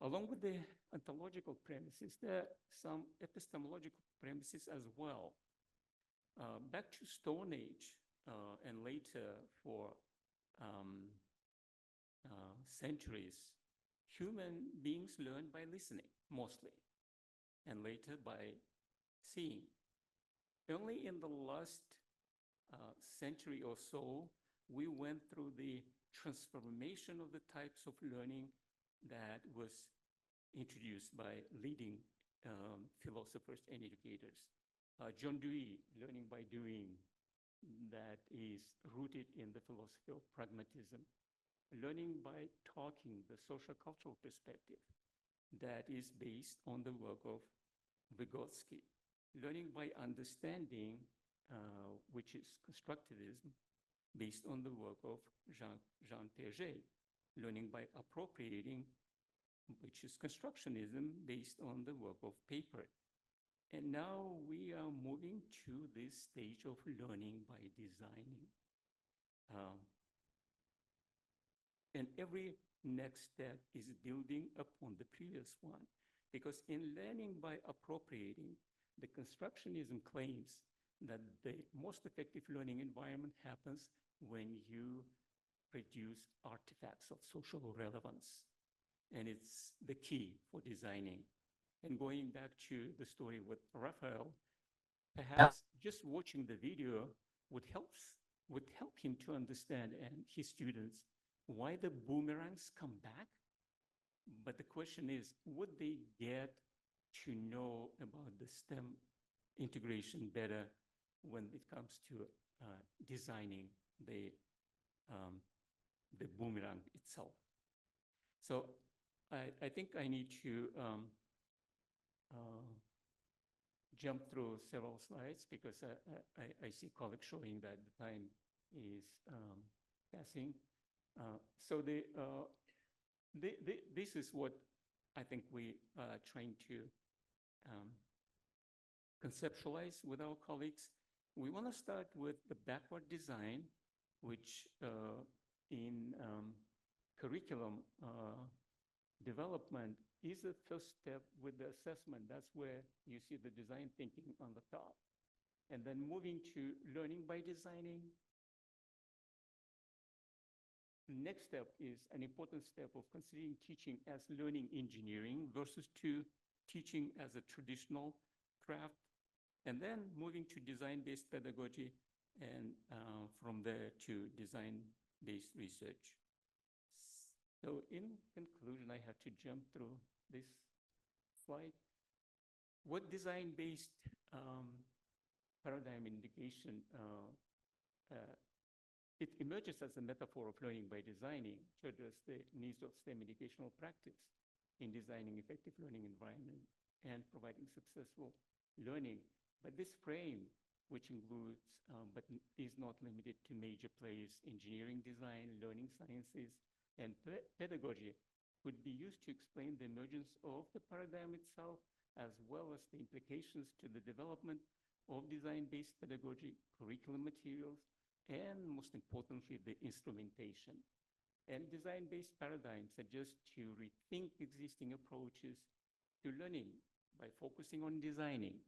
Along with the ontological premises, there are some epistemological premises as well. Back to Stone Age and later for centuries, human beings learn by listening mostly, and later by seeing. Only in the last century or so, we went through the transformation of the types of learning that was introduced by leading philosophers and educators. John Dewey, learning by doing, that is rooted in the philosophy of pragmatism. Learning by talking, the social cultural perspective. that is based on the work of Vygotsky. Learning by understanding, which is constructivism, based on the work of Jean Piaget. Learning by appropriating, which is constructionism, based on the work of Papert. And now we are moving to this stage of learning by designing. And every next step is building upon the previous one, because in learning by appropriating, the constructionism claims that the most effective learning environment happens when you produce artifacts of social relevance. And it's the key for designing. And going back to the story with Raphael, perhaps just watching the video would help him to understand, and his students, why the boomerangs come back. But the question is, would they get to know about the STEM integration better when it comes to designing the boomerang itself? So I think I need to jump through several slides, because I see colleagues showing that the time is passing. So this is what I think we are trying to conceptualize with our colleagues. We want to start with the backward design, which in curriculum development is the first step with the assessment. That's where you see the design thinking on the top. And then moving to learning by designing. Next step is an important step of considering teaching as learning engineering versus to teaching as a traditional craft. And then moving to design-based pedagogy, and from there to design-based research. So in conclusion, I have to jump through this slide. What design-based paradigm indication, it emerges as a metaphor of learning by designing to address the needs of STEM educational practice in designing effective learning environment and providing successful learning. But this frame, which includes, but is not limited to major players, engineering design, learning sciences, and pedagogy, could be used to explain the emergence of the paradigm itself, as well as the implications to the development of design-based pedagogy, curriculum materials, and most importantly, the instrumentation. And design-based paradigms suggest to rethink existing approaches to learning by focusing on designing,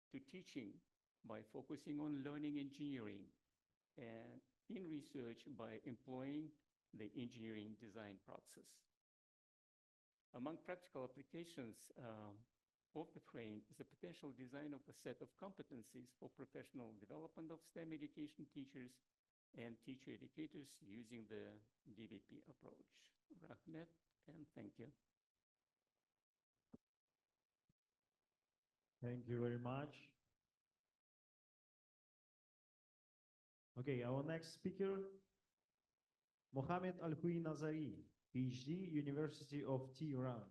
to teaching by focusing on learning engineering, and in research by employing the engineering design process. Among practical applications of the frame is the potential design of a set of competencies for professional development of STEM education teachers and teacher educators using the DBP approach. Rahmet, and thank you. Thank you very much. Okay, our next speaker, Mohamed Al-Hui Nazari, PhD, University of Tehran.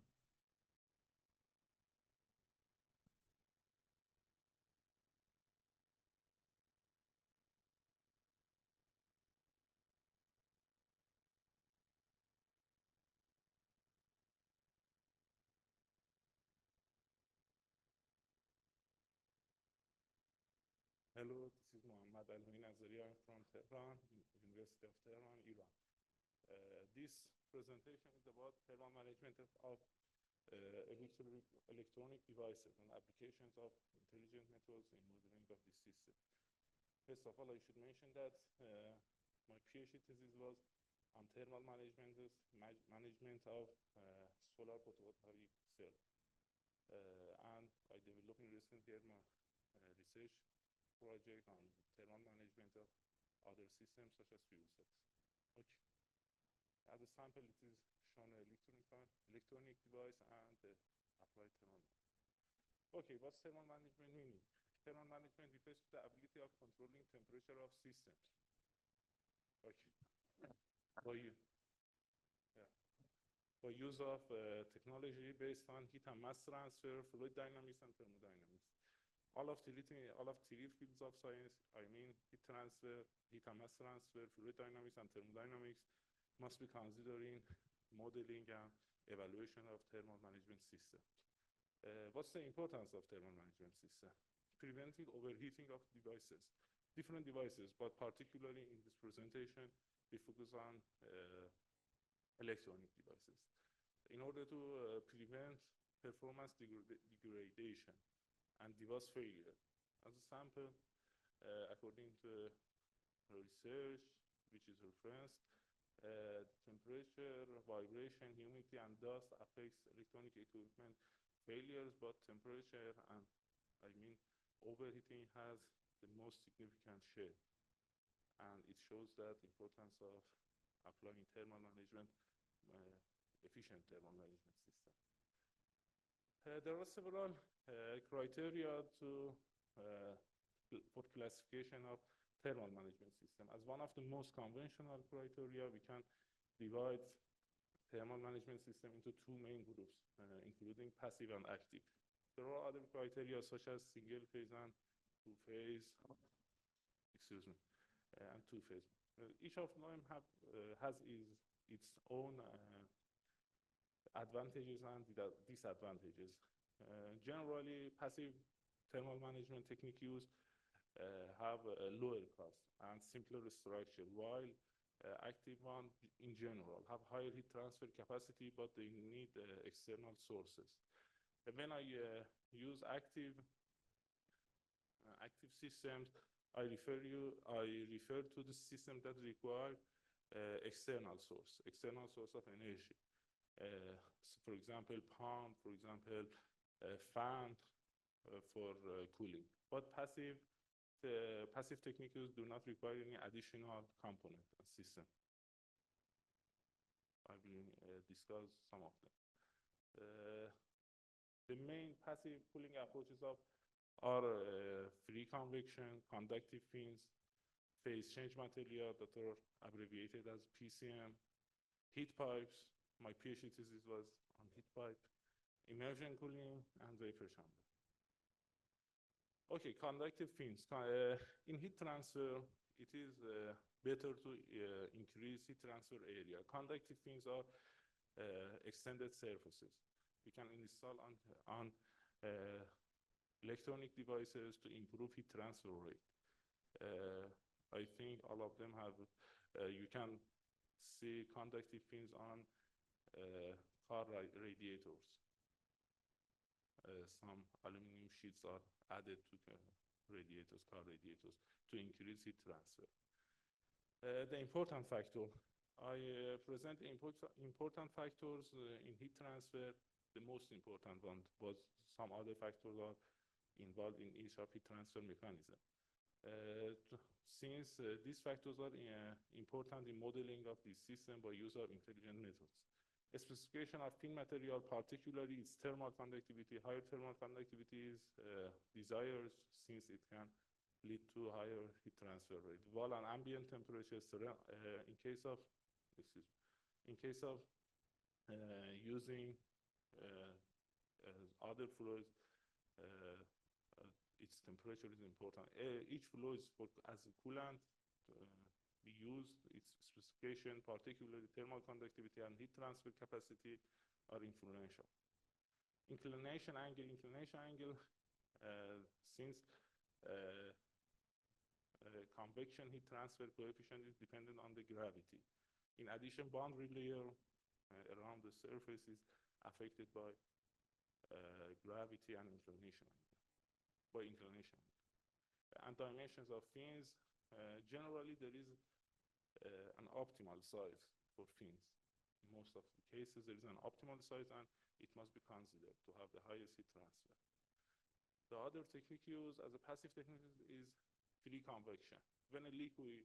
Hello, this is Mohammad Al-Hui Nazari. I'm from Tehran, University of Tehran, Iran. This presentation is about thermal management of electronic devices and applications of intelligent methods in modeling of this system. First of all, I should mention that my PhD thesis was on thermal management of solar photovoltaic cell. And I developed in recent years my research project on thermal management of other systems such as fuel cells. Okay. As a sample, it is shown an electronic device and applied thermal. Okay, what's thermal management meaning? Thermal management refers to the ability of controlling temperature of systems. Okay. For you. Yeah. by use of technology based on heat and mass transfer, fluid dynamics, and thermodynamics. All of three fields of science, I mean heat transfer, heat and mass transfer, fluid dynamics, and thermodynamics, must be considering modeling and evaluation of thermal management system. What's the importance of thermal management system? Preventing overheating of devices, different devices, but particularly in this presentation, we focus on electronic devices. In order to prevent performance degradation and device failure, as a sample, according to research, which is referenced, temperature, vibration, humidity, and dust affects electronic equipment failures, but temperature and, overheating has the most significant share. And it shows that importance of applying thermal management, efficient thermal management system. There are several criteria for classification of thermal management system. As one of the most conventional criteria, we can divide thermal management system into two main groups, including passive and active. There are other criteria such as single phase and two-phase, and two-phase. Each of them has its own advantages and disadvantages. Generally, passive thermal management technique use have a lower cost and simpler structure, while active one in general have higher heat transfer capacity, but they need external sources. When I use active systems, I refer to the system that require external source of energy. For example, pump, for example, fan for cooling. But passive techniques do not require any additional component and system. I will discuss some of them. The main passive cooling approaches are free convection, conductive fins, phase change material that are abbreviated as PCM, heat pipes. My PhD thesis was on heat pipe, immersion cooling, and vapor chamber. Okay, conductive fins. In heat transfer, it is better to increase heat transfer area. Conductive fins are extended surfaces. We can install on electronic devices to improve heat transfer rate. I think all of them have, you can see conductive fins on car radiators. Some aluminum sheets are added to car radiators to increase heat transfer. The important factor. I present important factors in heat transfer. The most important one, but some other factors are involved in each of heat transfer mechanism. Since these factors are important in modeling of the system by use of intelligent methods. A specification of thin material, particularly its thermal conductivity, higher thermal conductivity is desired since it can lead to higher heat transfer rate. While an ambient temperature, in case of using other fluids, its temperature is important. Each fluid as a coolant be used, its specification, particularly thermal conductivity and heat transfer capacity, are influential. Inclination angle, since convection heat transfer coefficient is dependent on the gravity. In addition, boundary layer around the surface is affected by gravity and inclination angle. And dimensions of fins, generally there is an optimal size for fins. In most of the cases, there is an optimal size and it must be considered to have the highest heat transfer. The other technique used as a passive technique is free convection. When a liquid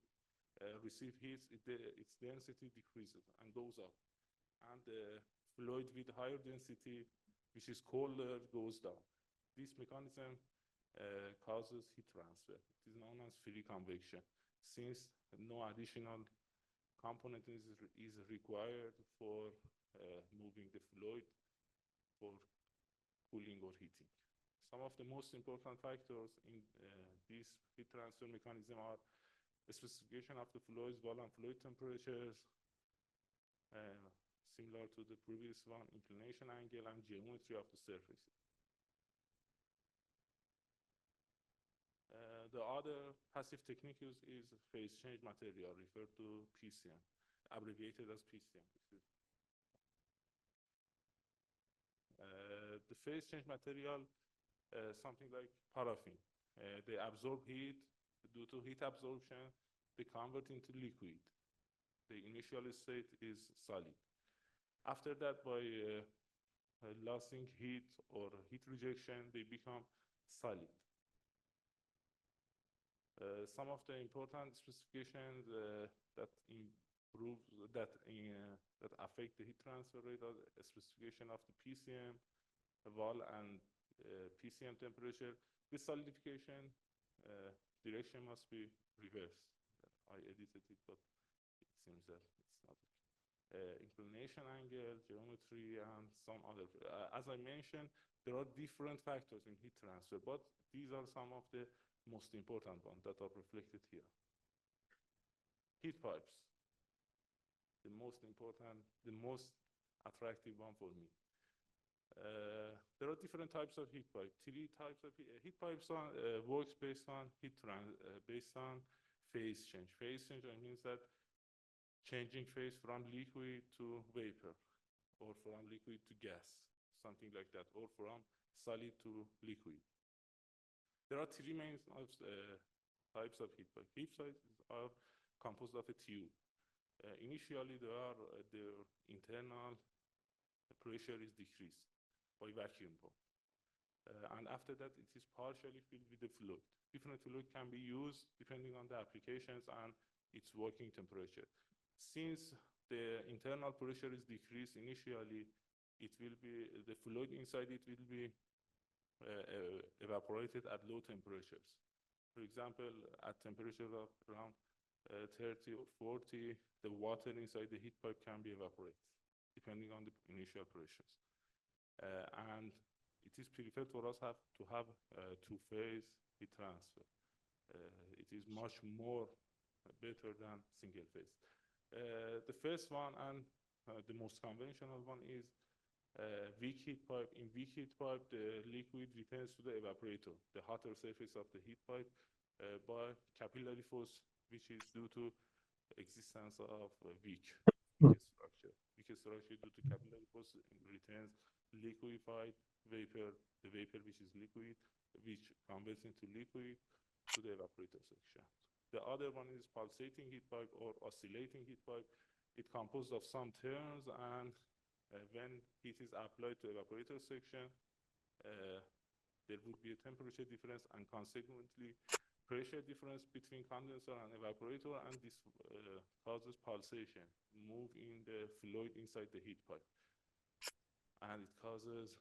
receives heat, its density decreases and goes up. And the fluid with higher density, which is colder, goes down. This mechanism causes heat transfer. It is known as free convection, since no additional component is required for moving the fluid for cooling or heating. Some of the most important factors in this heat transfer mechanism are the specification of the fluids, wall and fluid temperatures, similar to the previous one, inclination angle and geometry of the surface. The other passive technique used is phase change material, referred to PCM, abbreviated as PCM. The phase change material, something like paraffin. They absorb heat. Due to heat absorption, they convert into liquid. The initial state is solid. After that, by losing heat or heat rejection, they become solid. Some of the important specifications that affect the heat transfer rate are a specification of the PCM, wall, and PCM temperature. This solidification direction must be reversed. I edited it, but it seems that it's not. Inclination angle, geometry, and some other. As I mentioned, there are different factors in heat transfer, but these are some of the most important ones that are reflected here. Heat pipes, the most important, the most attractive one for me. There are different types of heat pipe. Three types of heat pipes works based on based on phase change. Phase change means that changing phase from liquid to vapor, or from liquid to gas, something like that, or from solid to liquid. There are three main types of heat pipe. Heat pipes are composed of a tube. Initially, their internal pressure is decreased by vacuum pump. And after that, it is partially filled with the fluid. Different fluid can be used depending on the applications and its working temperature. Since the internal pressure is decreased initially, the fluid inside it will be evaporated at low temperatures. For example, at temperatures of around 30 or 40, the water inside the heat pipe can be evaporated, depending on the initial pressures. And it is preferred for us to have two-phase heat transfer. It is much more better than single phase. The first one and the most conventional one is weak heat pipe. In weak heat pipe, the liquid returns to the evaporator, the hotter surface of the heat pipe, by capillary force, which is due to existence of weak structure. Weak structure due to capillary force returns liquefied vapor, the vapor which is liquid, which converts into liquid to the evaporator section. The other one is pulsating heat pipe or oscillating heat pipe. It composed of some turns, and when heat is applied to evaporator section, there would be a temperature difference and consequently pressure difference between condenser and evaporator, and this causes pulsation, move in the fluid inside the heat pipe. And it causes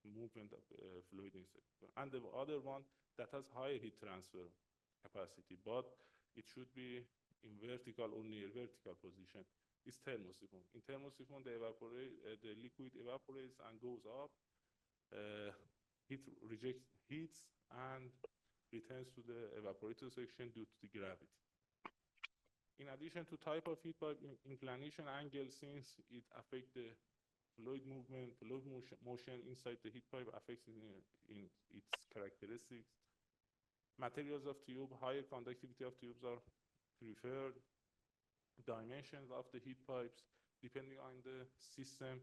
movement of fluid inside. And the other one that has higher heat transfer capacity, but it should be in vertical or near vertical position, is thermosiphon. In thermosiphon, the liquid evaporates and goes up. Heats and returns to the evaporator section due to the gravity. In addition to type of heat pipe, inclination angle, since it affects the fluid movement, fluid motion inside the heat pipe affects in its characteristics. Materials of tube, higher conductivity of tubes are preferred. Dimensions of the heat pipes, depending on the system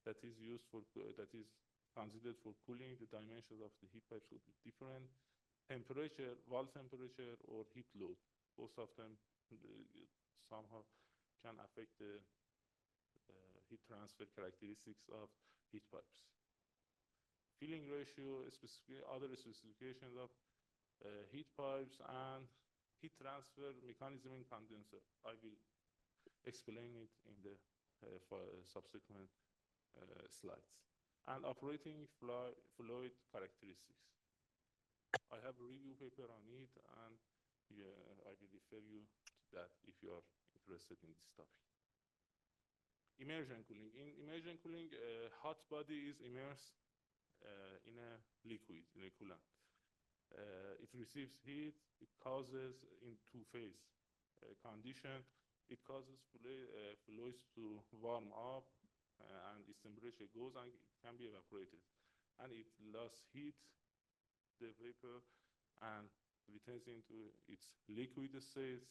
that is used for, that is considered for cooling, the dimensions of the heat pipes will be different. Temperature, wall temperature, or heat load, both of them somehow can affect the heat transfer characteristics of heat pipes. Filling ratio, other specifications of heat pipes, and heat transfer mechanism in condenser. I will explain it in the subsequent slides. And operating fluid characteristics. I have a review paper on it, and I will refer you to that if you are interested in this topic. Immersion cooling. In immersion cooling, hot body is immersed in a liquid, in a coolant. It receives heat, it causes in two-phase condition, it causes fluids to warm up and its temperature goes and it can be evaporated. And it lost heat, the vapor, and returns into its liquid state,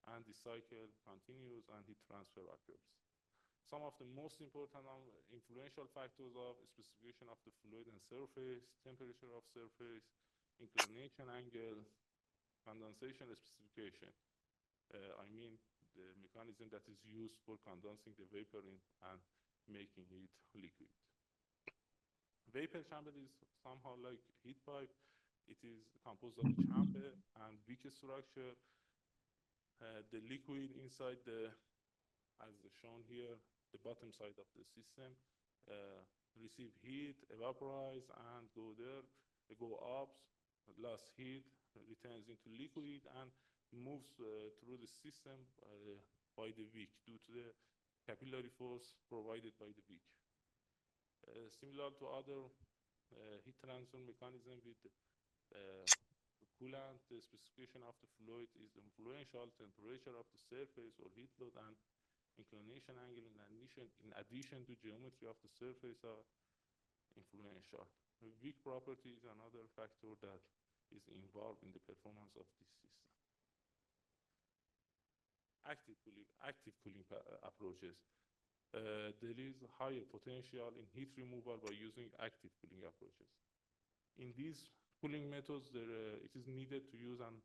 and the cycle continues and heat transfer occurs. Some of the most important influential factors of specification of the fluid and surface, temperature of surface, inclination angle, condensation specification. I mean the mechanism that is used for condensing the vapor and making it liquid. Vapor chamber is somehow like heat pipe. It is composed of a chamber and weak structure. The liquid inside as shown here, the bottom side of the system, receive heat, evaporize, and go there. They go up, lost heat, returns into liquid, and moves through the system by the wick due to the capillary force provided by the wick. Similar to other heat transfer mechanism with coolant, the specification of the fluid is influential. Temperature of the surface or heat load and inclination angle in addition to geometry of the surface are influential. The weak property is another factor that is involved in the performance of this system. Active cooling approaches. There is higher potential in heat removal by using active cooling approaches. In these cooling methods, it is needed to use an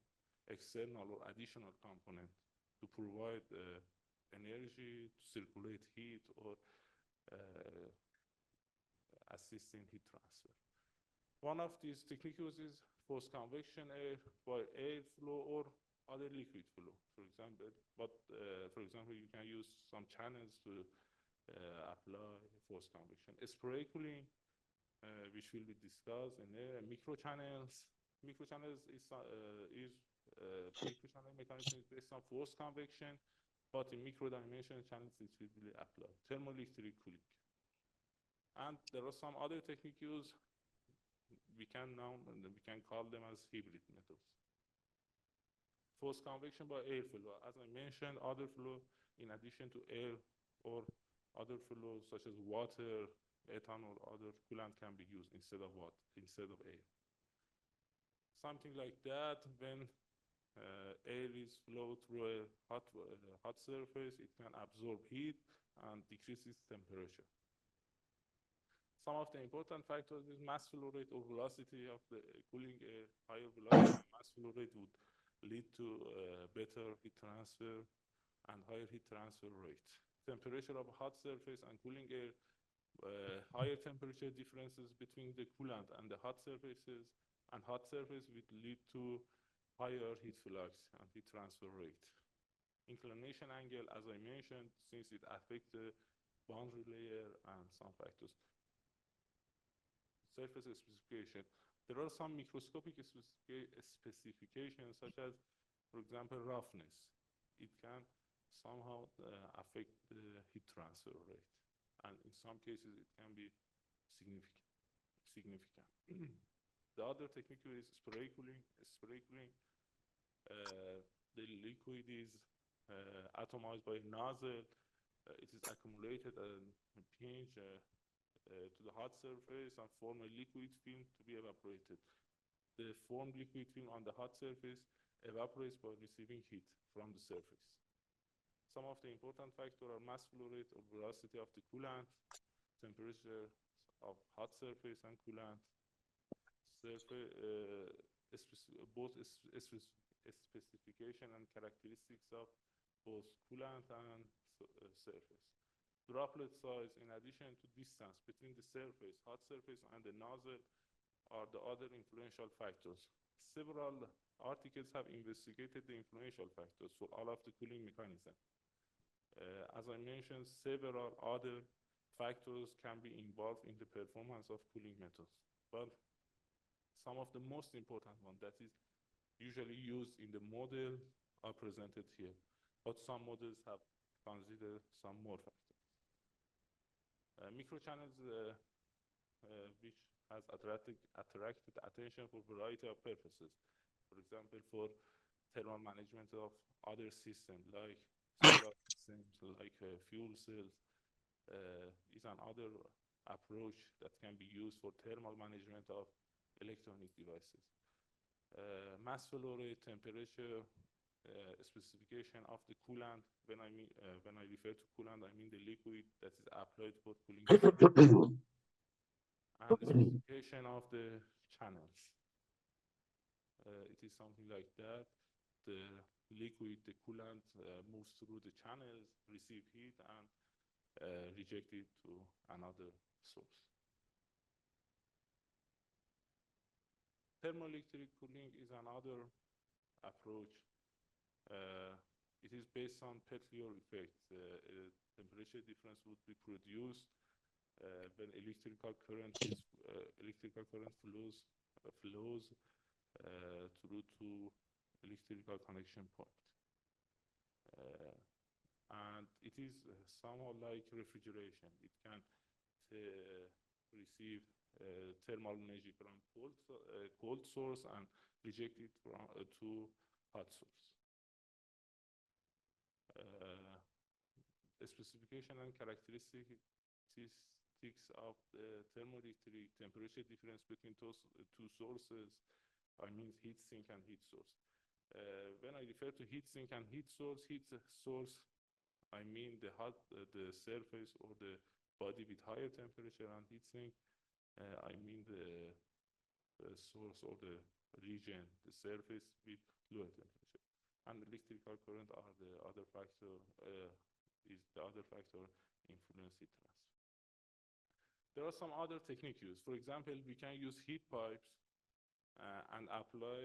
external or additional component to provide energy, to circulate heat, or assist in heat transfer. One of these techniques is forced convection air by air flow or other liquid flow, for example. But for example, you can use some channels to apply forced convection. Spray cooling, which will be discussed in there. Microchannels. Microchannels microchannel mechanism is based on forced convection, but in micro-dimensional channels it will be applied. Thermoelectric cooling. And there are some other techniques used. We can call them as hybrid methods. Forced convection by air flow. As I mentioned, other flow in addition to air or other flows such as water, ethanol, or other coolant can be used instead of air. Something like that, when air is flowed through a hot surface, it can absorb heat and decrease its temperature. Some of the important factors is mass flow rate or velocity of the cooling air. Higher velocity mass flow rate would lead to better heat transfer and higher heat transfer rate. Temperature of hot surface and cooling air, higher temperature differences between the coolant and the hot surfaces and hot surface would lead to higher heat flux and heat transfer rate. Inclination angle, as I mentioned, since it affects the boundary layer and some factors. Surface specification. There are some microscopic specifications such as, for example, roughness. It can somehow affect the heat transfer rate. And in some cases, it can be significant. The other technique is spray cooling. The liquid is atomized by a nozzle. It is accumulated and pinched to the hot surface and form a liquid film to be evaporated. The formed liquid film on the hot surface evaporates by receiving heat from the surface. Some of the important factors are mass flow rate or velocity of the coolant, temperature of hot surface and coolant, both specification and characteristics of both coolant and surface. Droplet size, in addition to distance between the surface, hot surface, and the nozzle, are the other influential factors. Several articles have investigated the influential factors for all of the cooling mechanism. As I mentioned, several other factors can be involved in the performance of cooling methods, but some of the most important ones that is usually used in the model are presented here, but some models have considered some more factors. Microchannels, which has attracted attention for a variety of purposes. For example, for thermal management of other systems like solar systems, like fuel cells, is another approach that can be used for thermal management of electronic devices. Mass flow rate, temperature, specification of the coolant. When I refer to coolant, I mean the liquid that is applied for cooling the system, and the specification of the channels. It is something like that. The liquid, the coolant, moves through the channels, receive heat, and reject it to another source. Thermoelectric cooling is another approach. It is based on Petley effect. A temperature difference would be produced when electrical current flows through to electrical connection point. And it is somehow like refrigeration. It can receive thermal energy from cold source and reject it from, to hot source. The specification and characteristics of the thermoelectric temperature difference between those two sources, I mean heat sink and heat source. When I refer to heat sink and heat source, I mean the surface or the body with higher temperature, and heat sink, I mean the source or the region, the surface with lower temperature. And electrical current are the other factor, influence heat transfer. There are some other techniques used. For example, we can use heat pipes and apply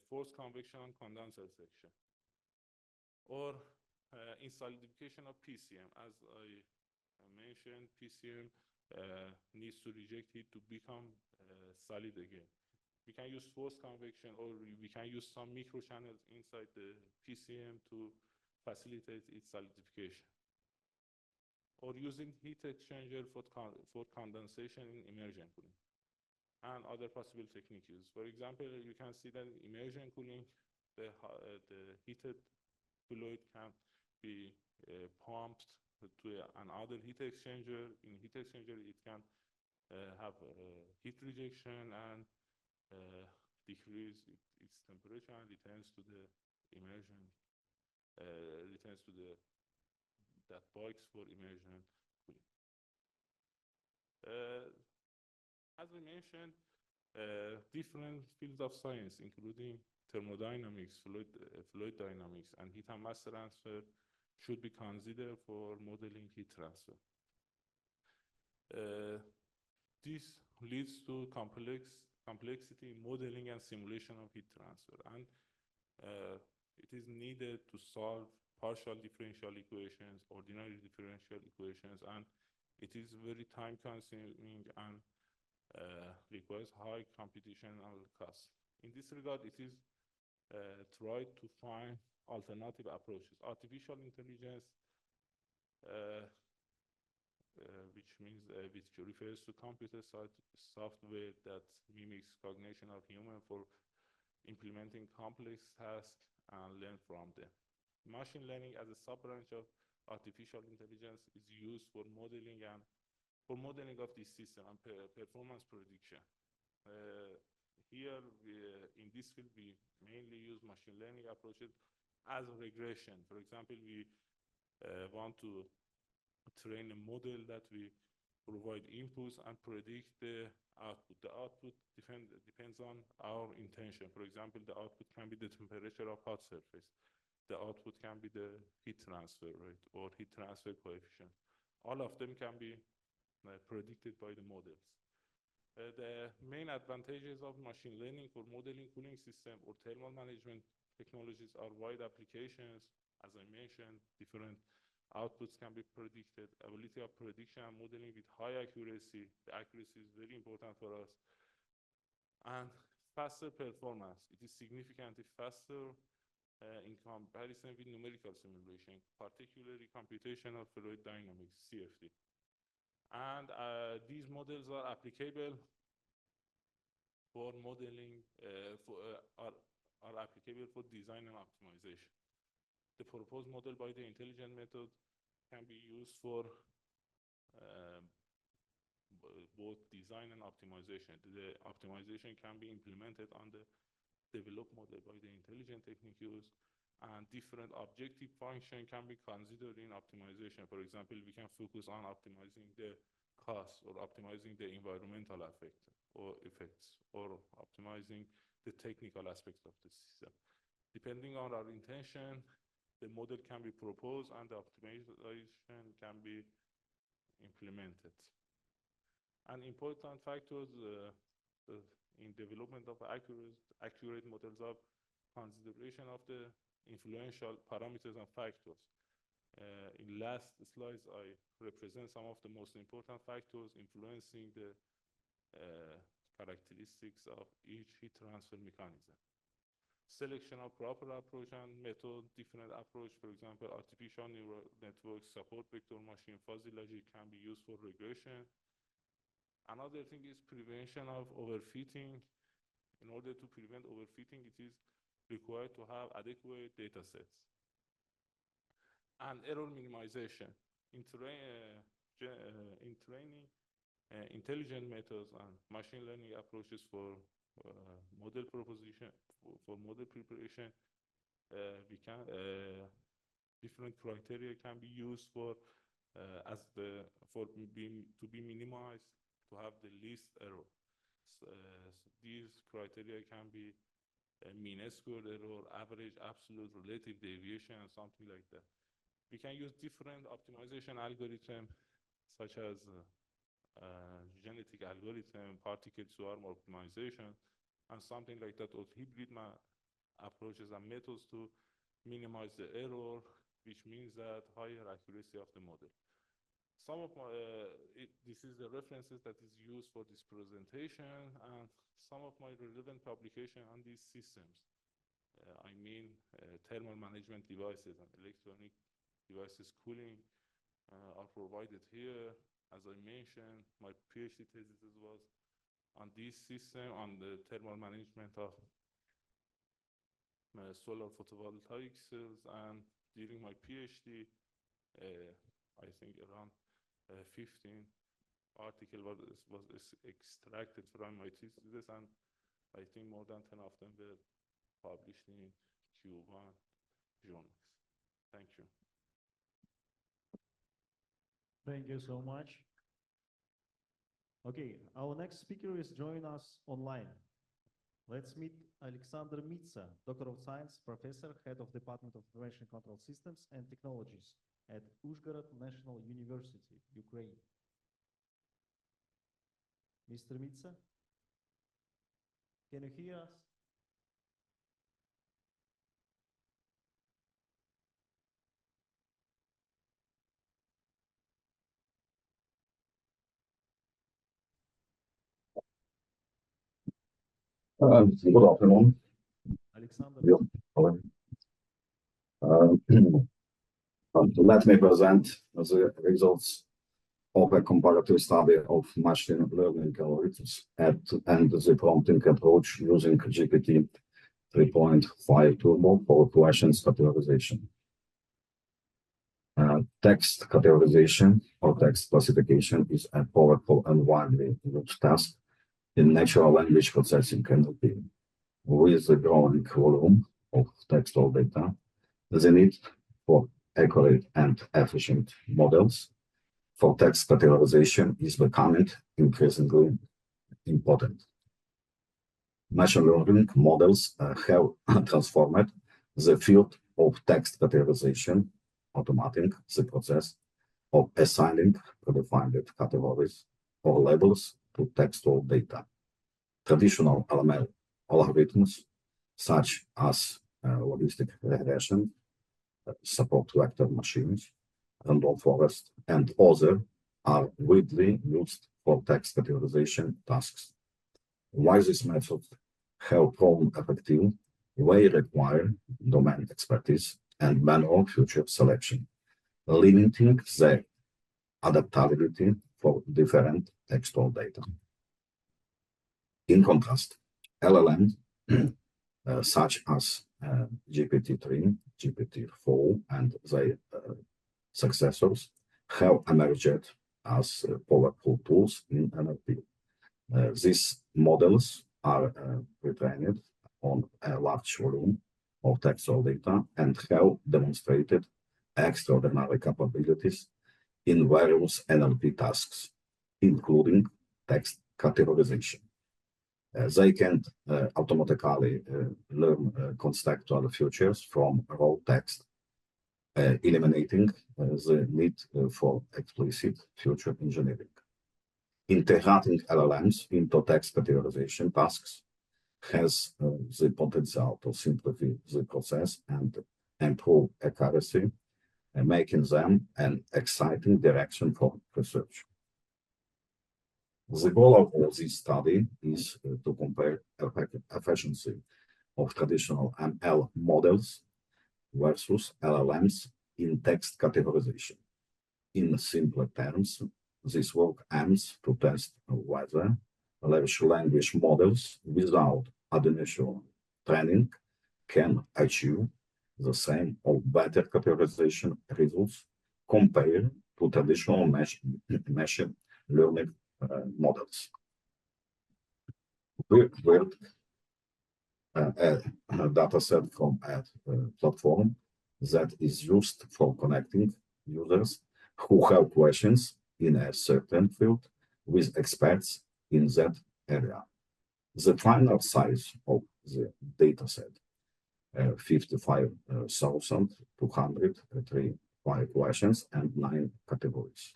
forced convection on condenser section. Or in solidification of PCM, as I mentioned, PCM needs to reject heat to become solid again. We can use forced convection, or we can use some microchannels inside the PCM to facilitate its solidification. Or using heat exchanger for condensation in immersion cooling, and other possible techniques used. For example, you can see that in immersion cooling, the heated fluid can be pumped to another heat exchanger. In heat exchanger, it can have heat rejection and decrease its temperature and returns to the immersion, that box for immersion cooling. As I mentioned, different fields of science, including thermodynamics, fluid dynamics, and heat and mass transfer, should be considered for modeling heat transfer. This leads to complexity in modeling and simulation of heat transfer, and it is needed to solve partial differential equations, ordinary differential equations, and it is very time consuming and requires high computational costs. In this regard, it is tried to find alternative approaches. Artificial intelligence, which refers to computer software that mimics cognition of human for implementing complex tasks and learn from them. Machine learning as a sub-branch of artificial intelligence is used for modeling of this system and performance prediction. Here, in this field, we mainly use machine learning approaches as regression. For example, we want to train a model that we provide inputs and predict the output. The output depends on our intention. For example, the output can be the temperature of hot surface. The output can be the heat transfer rate or heat transfer coefficient. All of them can be predicted by the models. The main advantages of machine learning for modeling cooling system or thermal management technologies are wide applications. As I mentioned, different outputs can be predicted, ability of prediction and modeling with high accuracy. The accuracy is very important for us. And faster performance. It is significantly faster in comparison with numerical simulation, particularly computational fluid dynamics, CFD. And these models are applicable for modeling, are applicable for design and optimization. The proposed model by the intelligent method can be used for both design and optimization. The optimization can be implemented on the developed model by the intelligent technique used, and different objective function can be considered in optimization. For example, we can focus on optimizing the cost or optimizing the environmental effects or optimizing the technical aspects of the system. Depending on our intention, the model can be proposed and the optimization can be implemented. And important factors in development of accurate models of consideration of the influential parameters and factors. In last slides, I represent some of the most important factors influencing the characteristics of each heat transfer mechanism. Selection of proper approach and method, different approach, for example, artificial neural networks, support vector machine, fuzzy logic can be used for regression. Another thing is prevention of overfitting. In order to prevent overfitting, it is required to have adequate data sets. And error minimization. In training, intelligent methods and machine learning approaches for model proposition, for model preparation, different criteria can be used for to be minimized, to have the least error. So these criteria can be mean squared error, average, absolute, relative deviation, and something like that. We can use different optimization algorithms, such as genetic algorithm, particle swarm optimization, and something like that, or hybrid approaches and methods to minimize the error, which means that higher accuracy of the model. Some of my, this is the references that is used for this presentation, and some of my relevant publication on these systems. I mean, thermal management devices and electronic devices cooling are provided here. As I mentioned, my PhD thesis was on this system, on the thermal management of solar photovoltaic cells, and during my PhD, I think around 15 articles was extracted from my thesis, and I think more than 10 of them were published in Q1 journals. Thank you. Thank you so much. Okay, our next speaker is joining us online. Let's meet Alexander Mitsa, Doctor of Science, Professor, Head of Department of Information Control Systems and Technologies at Uzhgorod National University, Ukraine. Mr. Mitsa, can you hear us? Good afternoon. Alexander. Let me present the results of a comparative study of machine learning algorithms and the prompting approach using GPT 3.5 Turbo for questions categorization. Text categorization or text classification is a powerful and widely used task in natural language processing NLP. With the growing volume of textual data, the need for accurate and efficient models for text categorization is becoming increasingly important. Machine learning models have transformed the field of text categorization, automating the process of assigning predefined categories or labels to textual data. Traditional LML algorithms, such as logistic regression, support vector machines, random forest, and others, are widely used for text categorization tasks. While these methods have proven effective, they require domain expertise and manual feature selection, limiting their adaptability for different textual data. In contrast, LLMs such as GPT-3, GPT-4, and their successors have emerged as powerful tools in NLP. These models are retrained on a large volume of textual data and have demonstrated extraordinary capabilities in various NLP tasks, including text categorization. They can automatically learn conceptual features from raw text, eliminating the need for explicit feature engineering. Integrating LLMs into text categorization tasks has the potential to simplify the process and improve accuracy, making them an exciting direction for research. The goal of this study is to compare efficiency of traditional ML models versus LLMs in text categorization. In simpler terms, this work aims to test whether large language models without additional training can achieve the same or better categorization results compared to traditional machine learning models. We built a data set from a platform that is used for connecting users who have questions in a certain field with experts in that area. The final size of the data set, 55,203 questions and 9 categories.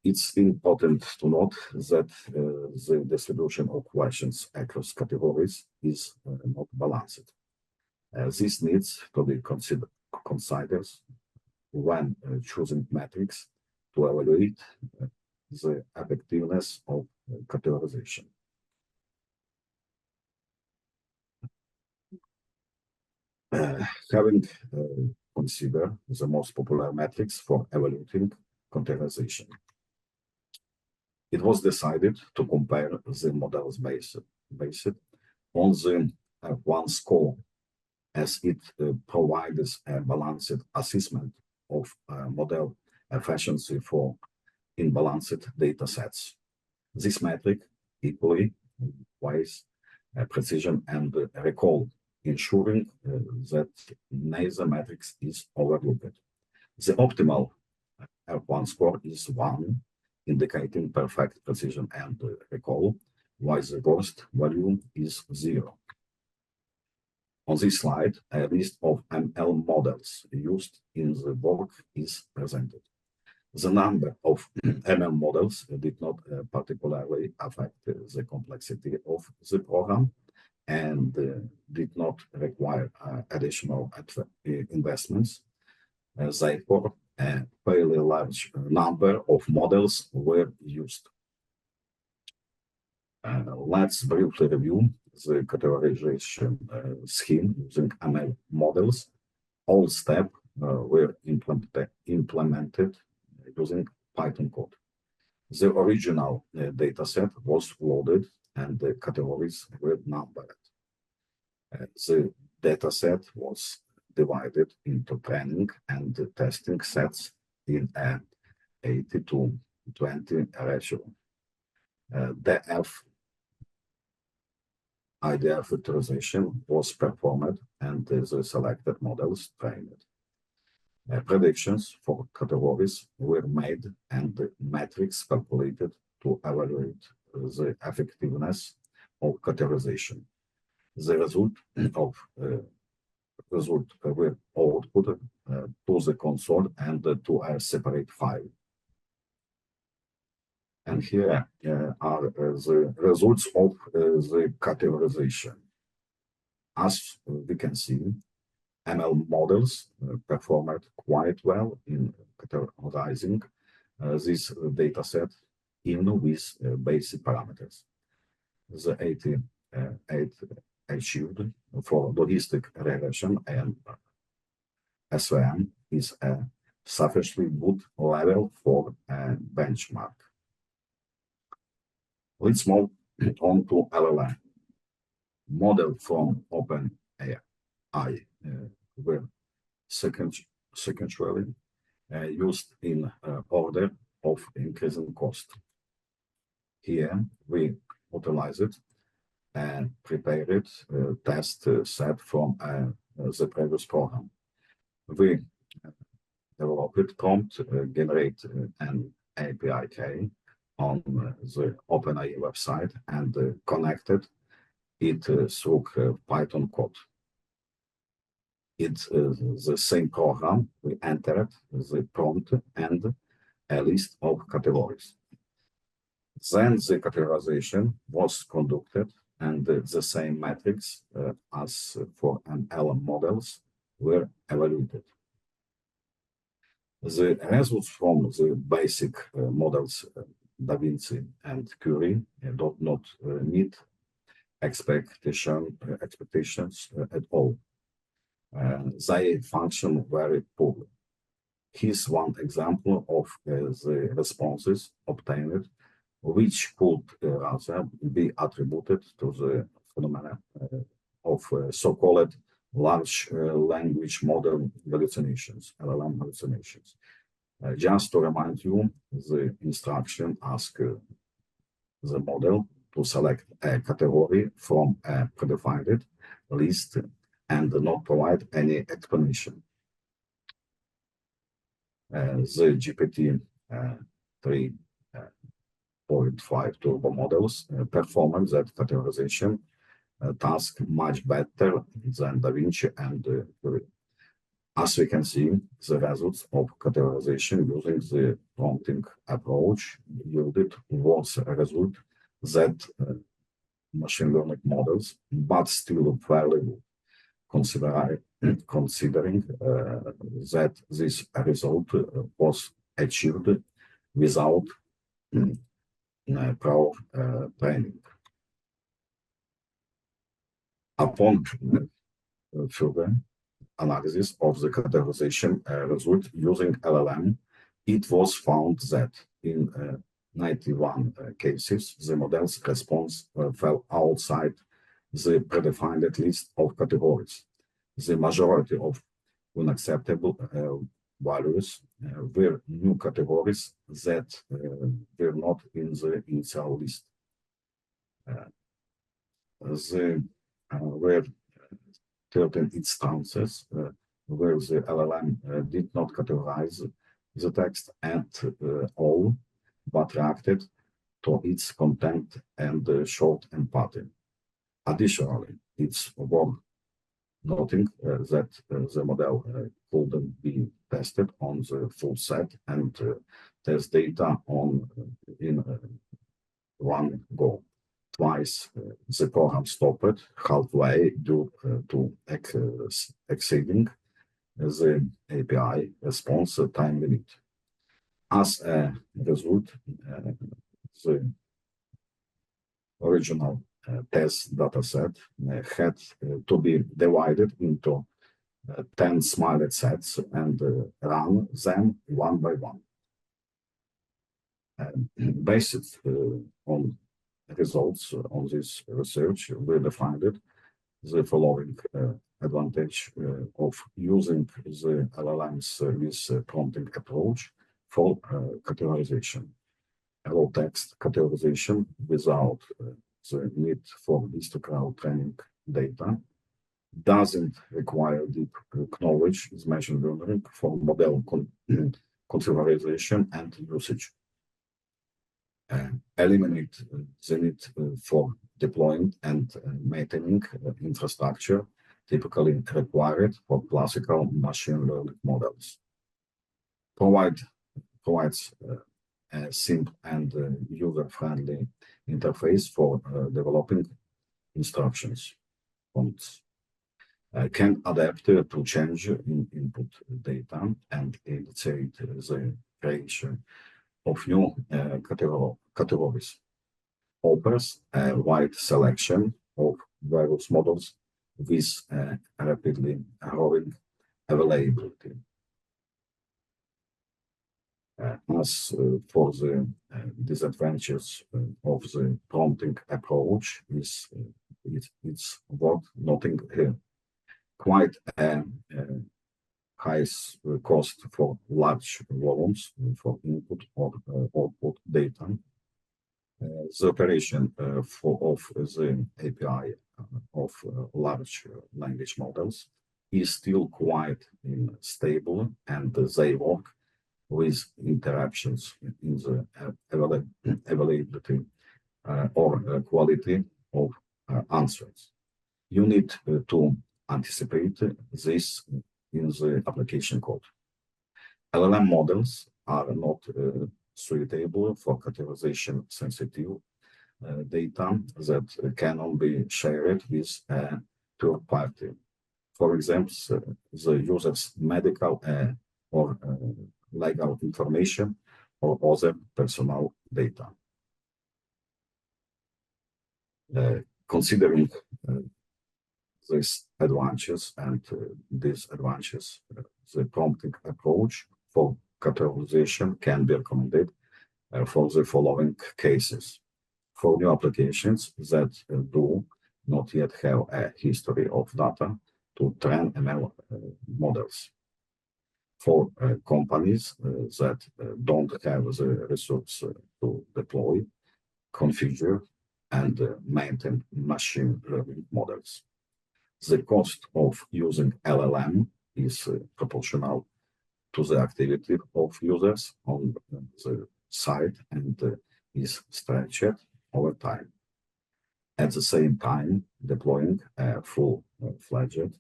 It's important to note that the distribution of questions across categories is not balanced. This needs to be considered when choosing metrics to evaluate the effectiveness of categorization. Having considered the most popular metrics for evaluating categorization, it was decided to compare the models based on the one score, as it provides a balanced assessment of model efficiency for imbalanced data sets. This metric equally weighs precision and recall, ensuring that neither matrix is overlooked. The optimal F1 score is 1, indicating perfect precision and recall, while the worst value is 0. On this slide, a list of ML models used in the work is presented. The number of ML models did not particularly affect the complexity of the program and did not require additional investments. Therefore, a fairly large number of models were used. Let's briefly review the categorization scheme using ML models. All steps were implemented using Python code. The original dataset was loaded and the categories were numbered. The dataset was divided into training and testing sets in an 80:20 ratio. The IDF filtration was performed and the selected models trained. Predictions for categories were made and metrics calculated to evaluate the effectiveness of categorization. The result were output to the console and to a separate file. And here are the results of the categorization. As we can see, ML models performed quite well in categorizing this dataset even with basic parameters. The 88 achieved for logistic regression and SVM is a sufficiently good level for a benchmark. Let's move on to LLM. Model from OpenAI were sequentially used in order of increasing cost. Here we utilized and prepared test set from the previous program. We developed prompt generate an API key on the OpenAI website and connected it through Python code. It's the same program. We entered the prompt and a list of categories. Then the categorization was conducted and the same metrics as for LM models were evaluated. The results from the basic models DaVinci and Curie do not meet expectations at all. They function very poorly. Here's one example of the responses obtained, which could rather be attributed to the phenomena of so-called large language model hallucinations, LLM hallucinations. Just to remind you, the instruction asks the model to select a category from a predefined list and not provide any explanation. The GPT 3.5 turbo models perform that categorization task much better than DaVinci and Curie. As we can see, the results of categorization using the prompting approach yielded worse result than machine learning models, but still fairly good, considering that this result was achieved without prior training. Upon further analysis of the categorization result using LLM, it was found that in 91 cases, the model's response fell outside the predefined list of categories. The majority of unacceptable values were new categories that were not in the initial list. There were 13 instances where the LLM did not categorize the text at all, but reacted to its content and showed empathy. Additionally, it's worth noting that the model couldn't be tested on the full set and test data in one go. Twice the program stopped halfway due to exceeding the API response time limit. As a result, the original test dataset had to be divided into 10 smiley sets and run them one by one. Based on results on this research, we defined the following advantage of using the LLMs with prompting approach for categorization. Raw text categorization without the need for histogram training data doesn't require deep knowledge in machine learning for model configuration and usage. Eliminate the need for deploying and maintaining infrastructure typically required for classical machine learning models. Provides a simple and user-friendly interface for developing instructions. Prompts can adapt to change in input data and initiate the creation of new categories. Offers a wide selection of various models with rapidly growing availability. As for the disadvantages of the prompting approach is it's worth noting quite a high cost for large volumes for input or output data. The operation of the API of large language models is still quite unstable, and they work with interruptions in the availability or quality of answers. You need to anticipate this in the application code. LLM models are not suitable for categorization sensitive data that cannot be shared with a third party. For example, the user's medical or legal information or other personal data. Considering these advantages and disadvantages, the prompting approach for categorization can be recommended for the following cases. For new applications that do not yet have a history of data to train ML models. For companies that don't have the resources to deploy, configure, and maintain machine learning models. The cost of using LLM is proportional to the activity of users on the site and is stretched over time. At the same time, deploying a full-fledged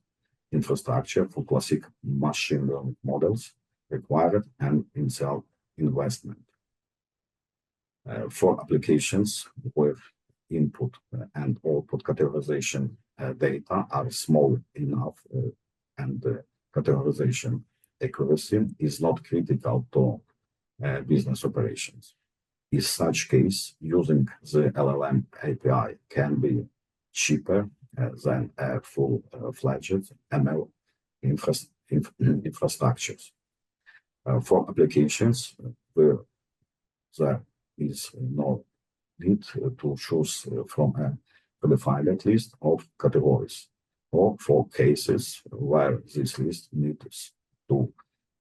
infrastructure for classic machine learning models required an initial investment. For applications where input and output categorization data are small enough and categorization accuracy is not critical to business operations. In such case, using the LLM API can be cheaper than a full-fledged ML infrastructures. For applications where there is no need to choose from a predefined list of categories, or for cases where this list needs to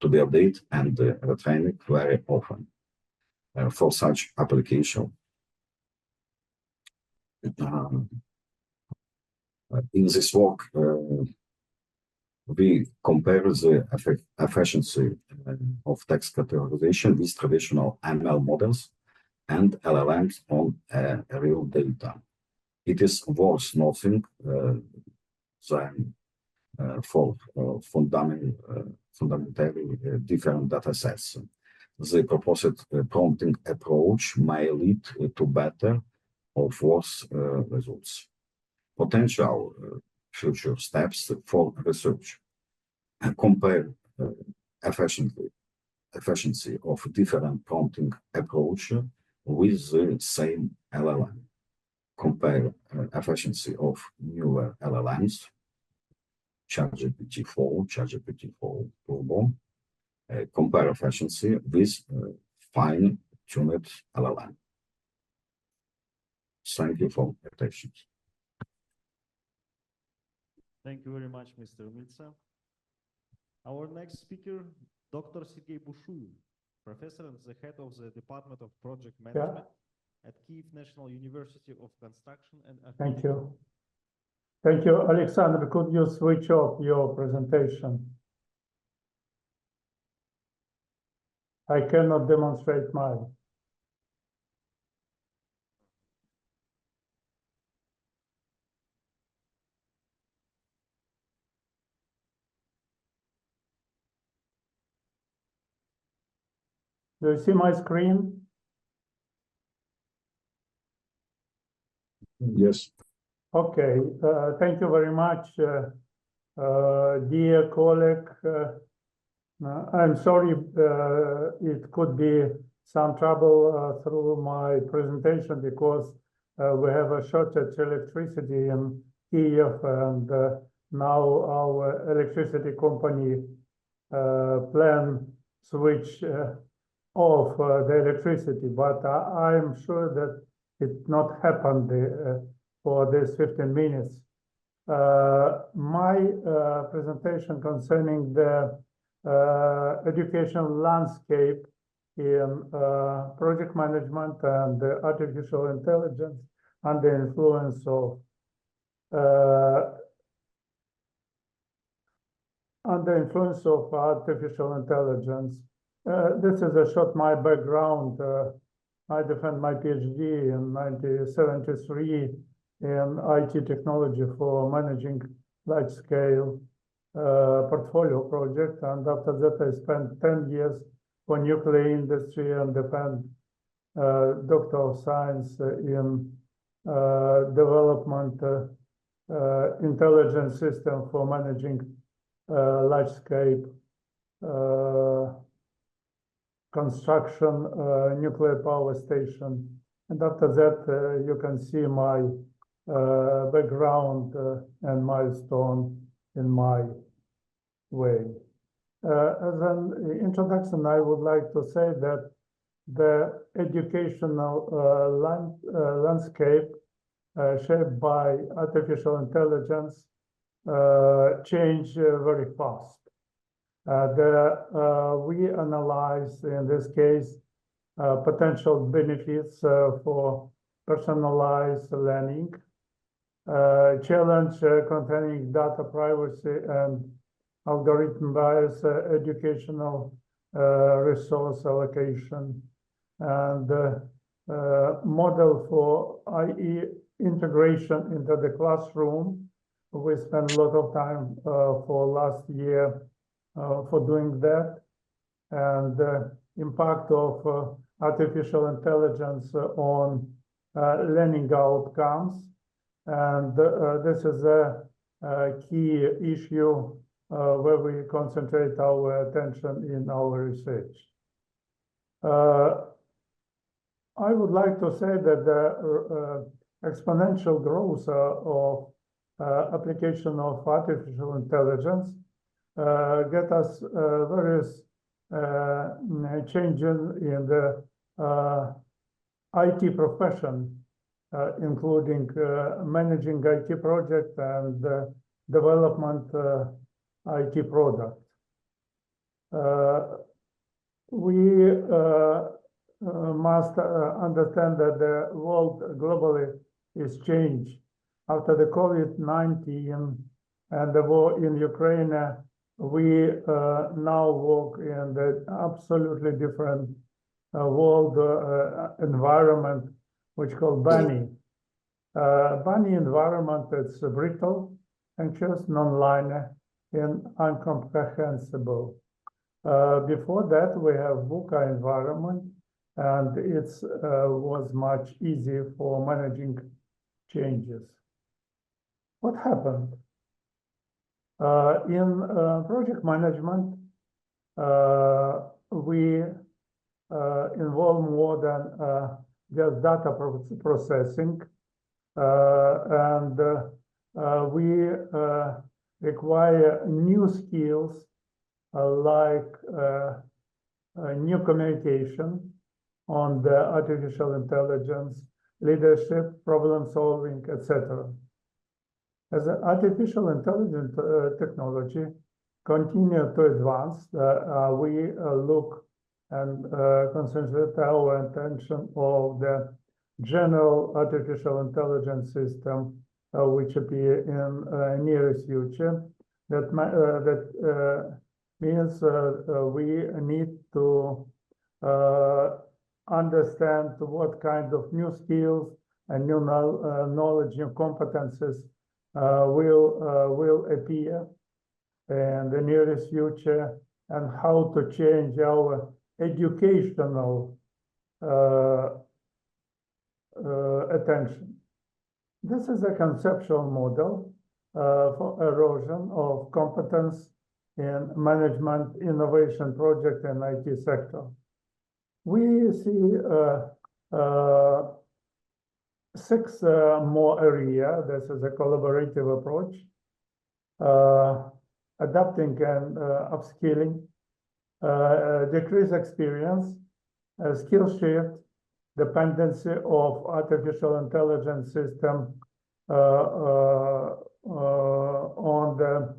be updated and retrained very often. For such application, in this work, we compare the efficiency of text categorization with traditional ML models and LLMs on real data. It is worth noting that for fundamentally different data sets, the proposed prompting approach may lead to better or worse results. Potential future steps for research compare efficiency of different prompting approach with the same LLM. Compare efficiency of newer LLMs, ChatGPT-4, ChatGPT-4 Turbo. Compare efficiency with fine-tuned LLM. Thank you for your attention. Thank you very much, Mr. Mitsa. Our next speaker, Dr. Sergey Bushuy, professor and the head of the Department of Project Management at Kyiv National University of Construction and Architecture. Thank you. Thank you, Alexander. Could you switch off your presentation? I cannot demonstrate mine. Do you see my screen? Yes. Okay. Thank you very much, dear colleague. I'm sorry it could be some trouble through my presentation because we have a shortage of electricity in Kyiv, and now our electricity company plan switch off the electricity, but I'm sure that it not happened for this 15 minutes. My presentation concerning the educational landscape in project artificial intelligence and the influence of artificial intelligence. This is a short my background. I defend my PhD in 1973 in IT technology for managing large-scale portfolio project, and after that I spent 10 years for nuclear industry and defend Doctor of Science in development intelligence system for managing large-scale construction nuclear power station. And after that, you can see my background and milestone in my way. As an introduction, I would like to say that the educational landscape shaped by artificial intelligence change very fast. We analyze, in this case, potential benefits for personalized learning, challenge containing data privacy and algorithm bias, educational resource allocation, and model for IE integration into the classroom. We spent a lot of time for last year for doing that, and impact of artificial intelligence on learning outcomes. And this is a key issue where we concentrate our attention in our research. I would like to say that the exponential growth of application of artificial intelligence get us various changes in the IT profession, including managing IT project and development IT product. We must understand that the world globally is changed. After the COVID-19 and the war in Ukraine, we now work in the absolutely different world environment, which called bunny. Bunny environment, it's brittle, anxious, non-linear, and incomprehensible. Before that, we have VUCA environment, and it was much easier for managing changes. What happened? In project management, we involve more than just data processing, and we require new skills like new communication on the artificial intelligence, leadership, problem solving, etc. As artificial intelligence technology continue to advance, we look and concentrate our attention on the general artificial intelligence system, which appear in nearest future. That means we need to understand what kind of new skills and new knowledge, new competences will appear in the nearest future, and how to change our educational attention. This is a conceptual model for erosion of competence in management innovation project and IT sector. We see 6 more area. This is a collaborative approach, adapting and upskilling, decrease experience, skill shift, dependency of artificial intelligence system on the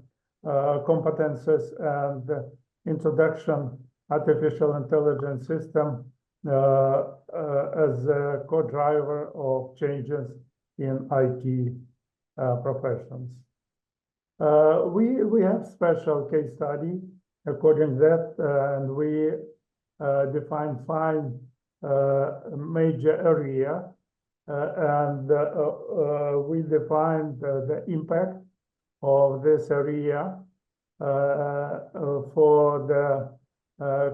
competences and introduction artificial intelligence system as a co-driver of changes in IT professions. We have special case study according to that, and we define 5 major area, and we defined the impact of this area for the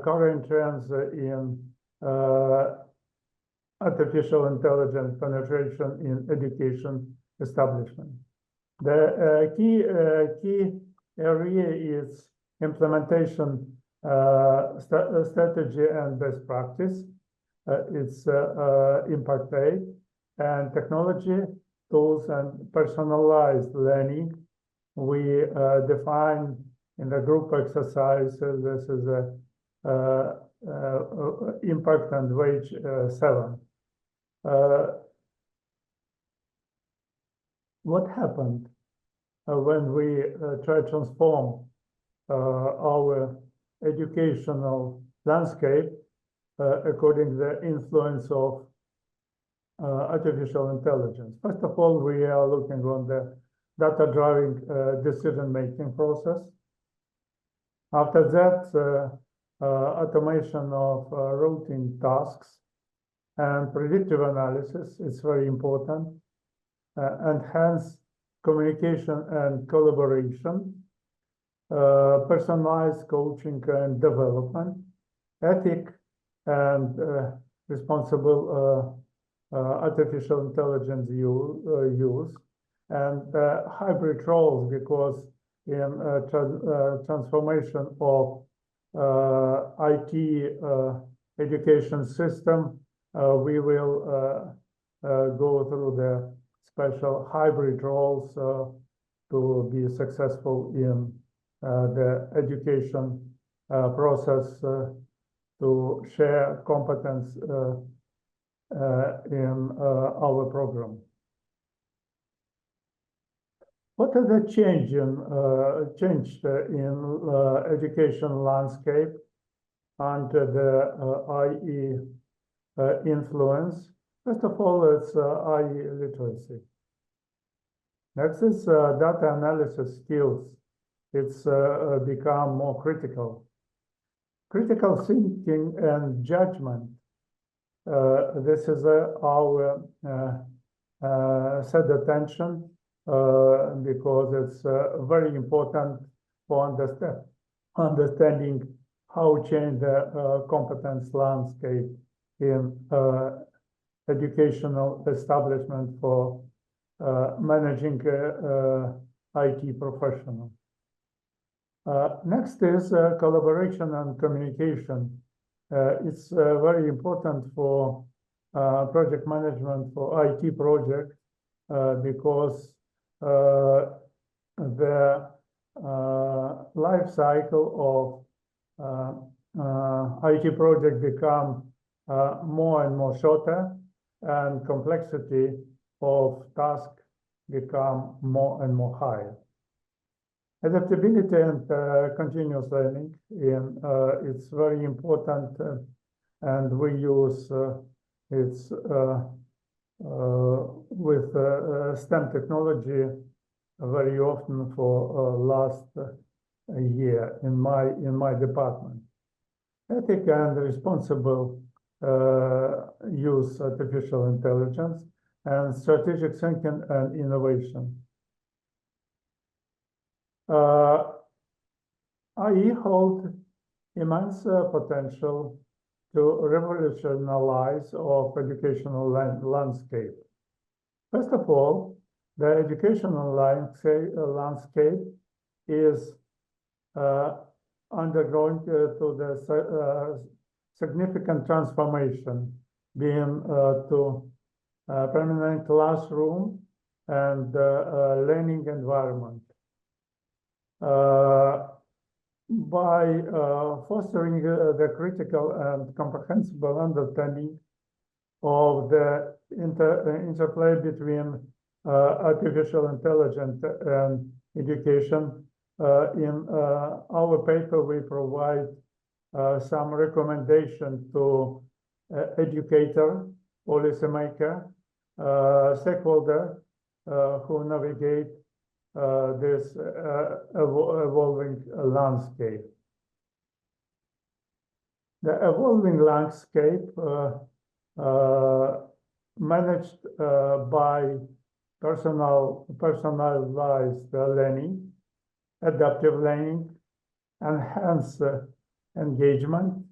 current trends in artificial intelligence penetration in education establishment. The key area is implementation strategy and best practice. It's impact rate and technology, tools, and personalized learning. We define in the group exercise, this is a impact and wage 7. What happened when we try to transform our educational landscape according to the influence of artificial intelligence? First of all, we are looking on the data-driven decision-making process. After that, automation of routine tasks and predictive analysis is very important. Enhance communication and collaboration, personalized coaching and development, ethic and responsible artificial intelligence use, and hybrid roles, because in transformation of IT education system, we will go through the special hybrid roles to be successful in the education process, to share competence in our program. What are the changed in education landscape under the IE influence? First of all, it's IE literacy. Next is data analysis skills. It's become more critical. Critical thinking and judgment. This is our set attention because it's very important for understanding how change the competence landscape in educational establishment for managing IT professional. Next is collaboration and communication. It's very important for project management for IT project because the life cycle of IT project become more and more shorter, and complexity of task become more and more higher. Adaptability and continuous learning it's very important, and we use it's with STEM technology very often for last year in my department. Ethic and responsible use artificial intelligence and strategic thinking and innovation. IE hold immense potential to revolutionize of educational landscape. First of all, the educational landscape is undergoing to the significant transformation, being to permanent classroom and learning environment. by fostering the critical and comprehensible understanding of the interplay between artificial intelligence and education. In our paper, we provide some recommendation to educator, policymaker, stakeholder who navigate this evolving landscape. The evolving landscape managed by personalized learning, adaptive learning, enhanced engagement,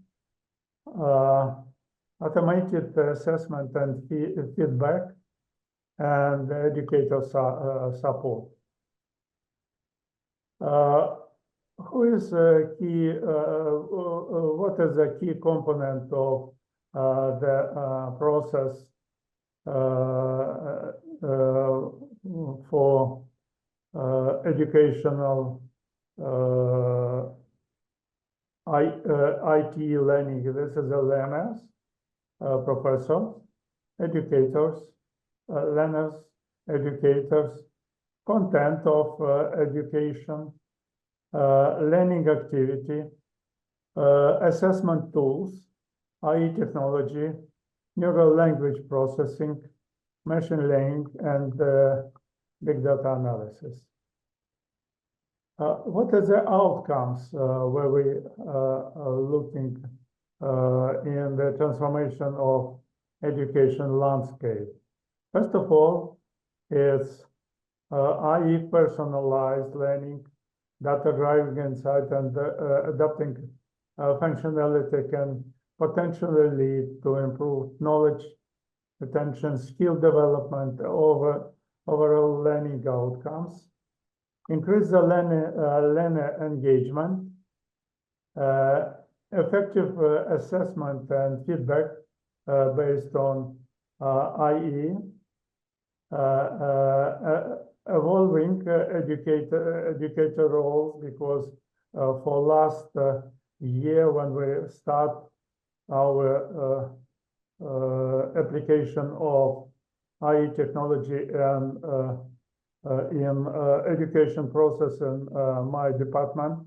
automated assessment and feedback, and educator support. Who is a key? What is a key component of the process for educational IT learning? This is the learners, professors, educators, learners, educators, content of education, learning activity, assessment tools, IE technology, neural language processing, machine learning, and big data analysis. What are the outcomes where we are looking in the transformation of education landscape? First of all, it's IE personalized learning, data-driven insight, and adapting functionality can potentially lead to improved knowledge, retention, skill development, overall learning outcomes, increase the learner engagement, effective assessment and feedback based on IE, evolving educator roles, because for last year when we start our application of IE technology and in education process in my department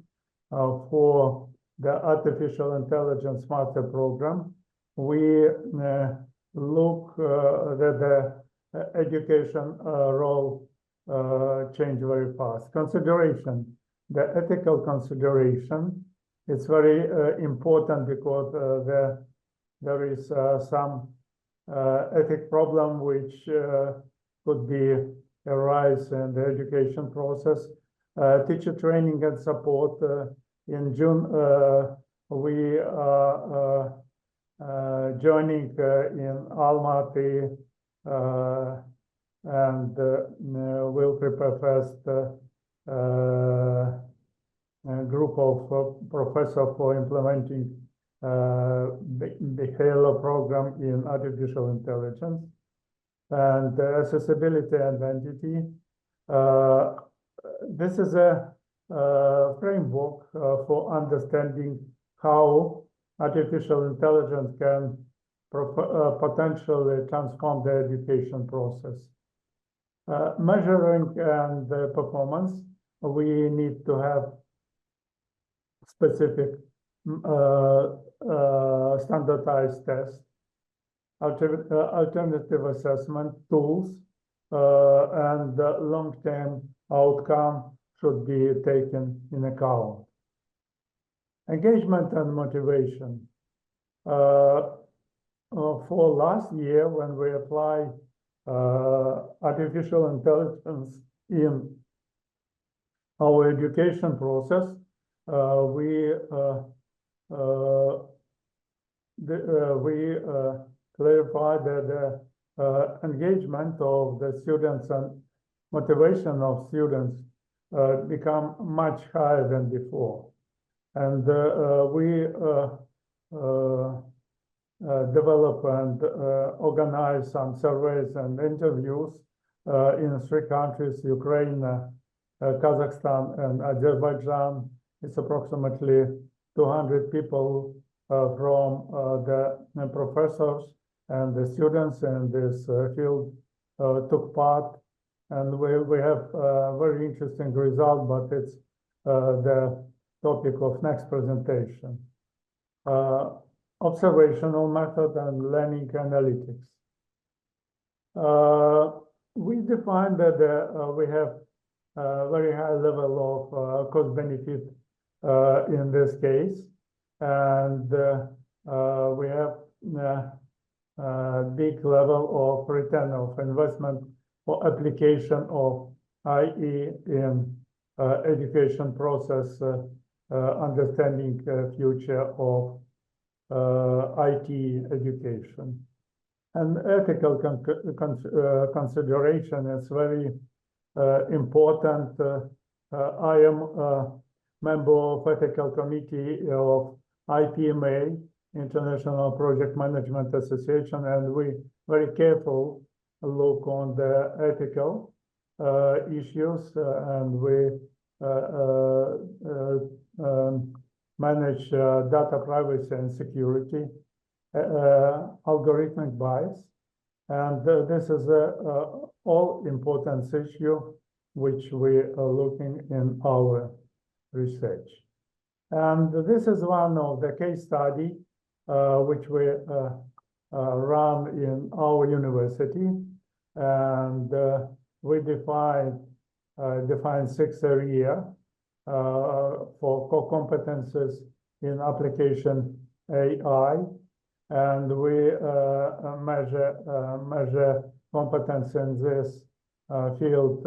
for the artificial intelligence master program, we look that the education role change very fast. Consideration, the ethical consideration, it's very important because there is some ethic problem which could be arise in the education process. Teacher training and support. In June, we are joining in Almaty and we'll prepare first a group of professors for implementing the HALO program in artificial intelligence and accessibility and identity. This is a framework for understanding how artificial intelligence can potentially transform the education process. Measuring and performance, we need to have specific standardized tests, alternative assessment tools, and long-term outcome should be taken in account. Engagement and motivation. For last year, when we apply artificial intelligence in our education process, we clarify that the engagement of the students and motivation of students become much higher than before. And we develop and organize some surveys and interviews in 3 countries, Ukraine, Kazakhstan, and Azerbaijan, It's approximately 200 people from the professors and the students in this field took part. And we have a very interesting result, but it's the topic of next presentation. Observational method and learning analytics. We defined that we have a very high level of cost benefit in this case, and we have a big level of return of investment for application of IE in education process, understanding future of IT education. And ethical consideration is very important. I am a member of ethical committee of IPMA, International Project Management Association, and we very careful look on the ethical issues, and we manage data privacy and security, algorithmic bias, and this is a all important issue which we are looking in our research. And this is one of the case study which we run in our university, and we define 6 areas for core competences in application AI, and we measure competence in this field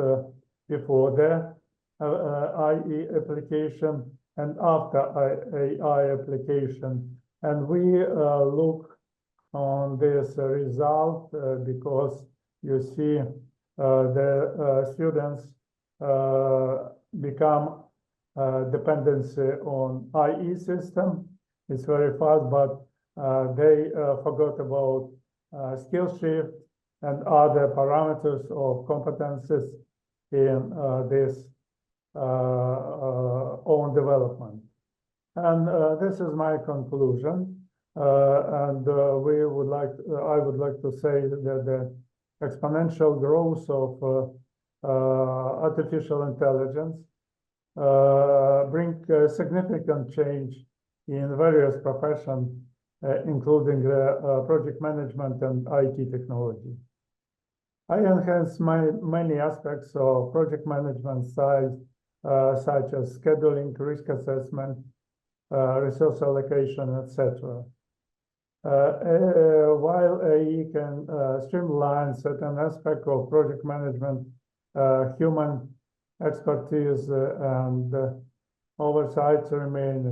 before the IE application and after AI application. And we look on this result because you see the students become dependency on IE system. It's very fast, but they forgot about skill shift and other parameters of competences in this own development. And this is my conclusion. And I would like to say that the exponential growth of artificial intelligence bring significant change in various professions, including the project management and IT technology. I enhance many aspects of project management side, such as scheduling, risk assessment, resource allocation, etc. While AI can streamline certain aspects of project management, human expertise and oversight remain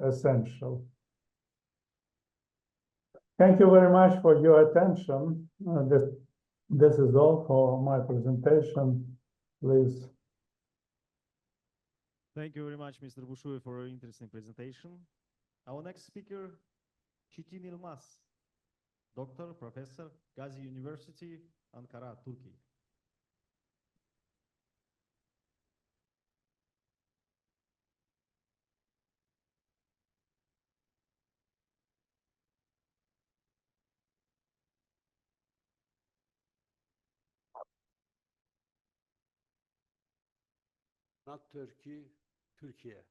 essential. Thank you very much for your attention. This is all for my presentation. Please. Thank you very much, Mr. Bushuy, for your interesting presentation. Our next speaker, Çetin Yılmaz, Doctor, Professor, Gazi University, Ankara, Turkey. Not Turkey, Türkiye.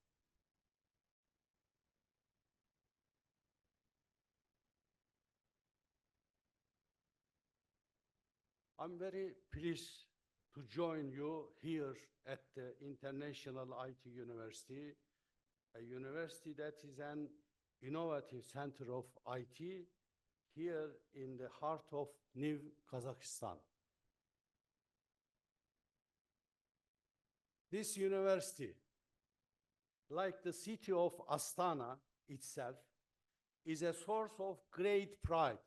I'm very pleased to join you here at the International IT University, a university that is an innovative center of IT here in the heart of New Kazakhstan. This university, like the city of Astana itself, is a source of great pride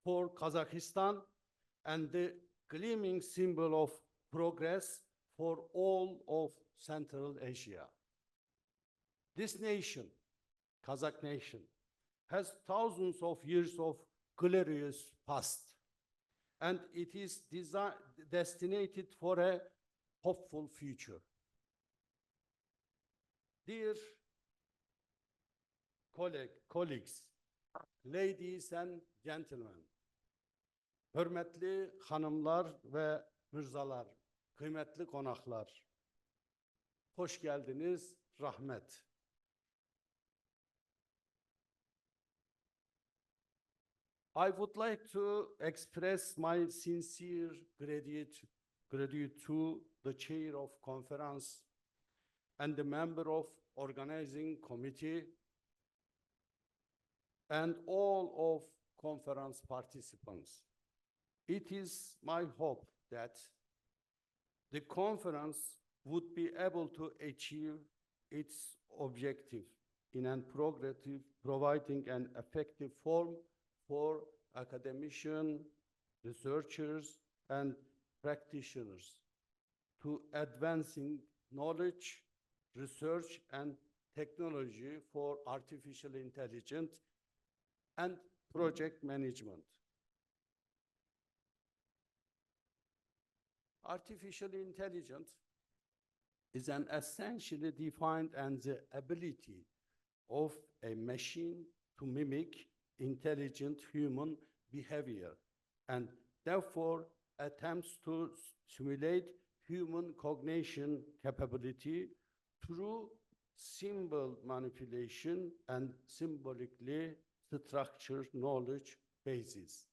for Kazakhstan and the gleaming symbol of progress for all of Central Asia. This nation, Kazakh nation, has thousands of years of glorious past, and it is destined for a hopeful future. Dear colleagues, ladies and gentlemen, hürmetli hanımlar ve mırzalar, kıymetli konaklar, hoş geldiniz, rahmet. I would like to express my sincere gratitude to the chair of conference and the member of organizing committee and all of conference participants. It is my hope that the conference would be able to achieve its objective in a progressive, providing an effective forum for academicians, researchers, and practitioners to advancing knowledge, research, and technology for artificial intelligence and project management. Artificial intelligence is an essentially defined and the ability of a machine to mimic intelligent human behavior and therefore attempts to simulate human cognition capability through symbol manipulation and symbolically structured knowledge bases.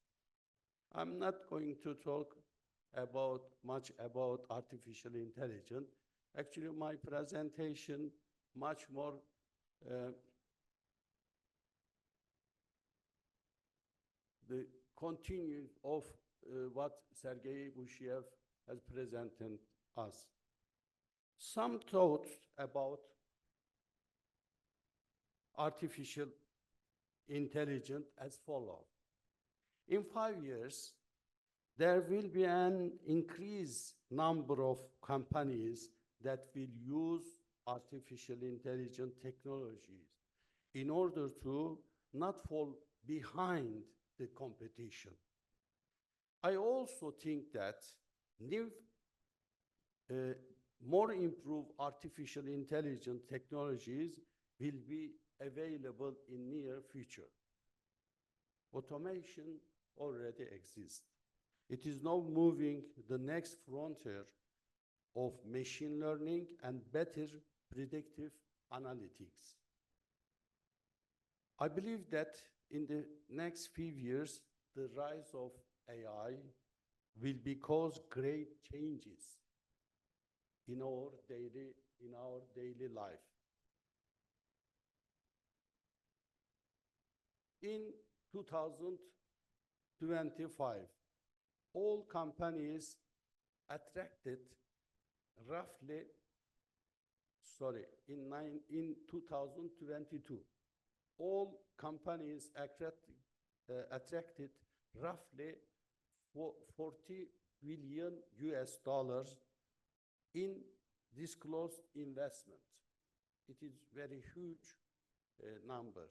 I'm not going to talk much about artificial intelligence. Actually, my presentation much more the continuing of what Sergei Bushiev has presented us. Some thoughts about artificial intelligence as follows. In 5 years, there will be an increased number of companies that will use artificial intelligence technologies in order to not fall behind the competition. I also think that new, more improved artificial intelligence technologies will be available in near future. Automation already exists. It is now moving the next frontier of machine learning and better predictive analytics. I believe that in the next few years, the rise of AI will cause great changes in our daily life. In 2025, all companies attracted roughly, in 2022, all companies attracted roughly 40 billion US dollars in disclosed investment. It is very huge number.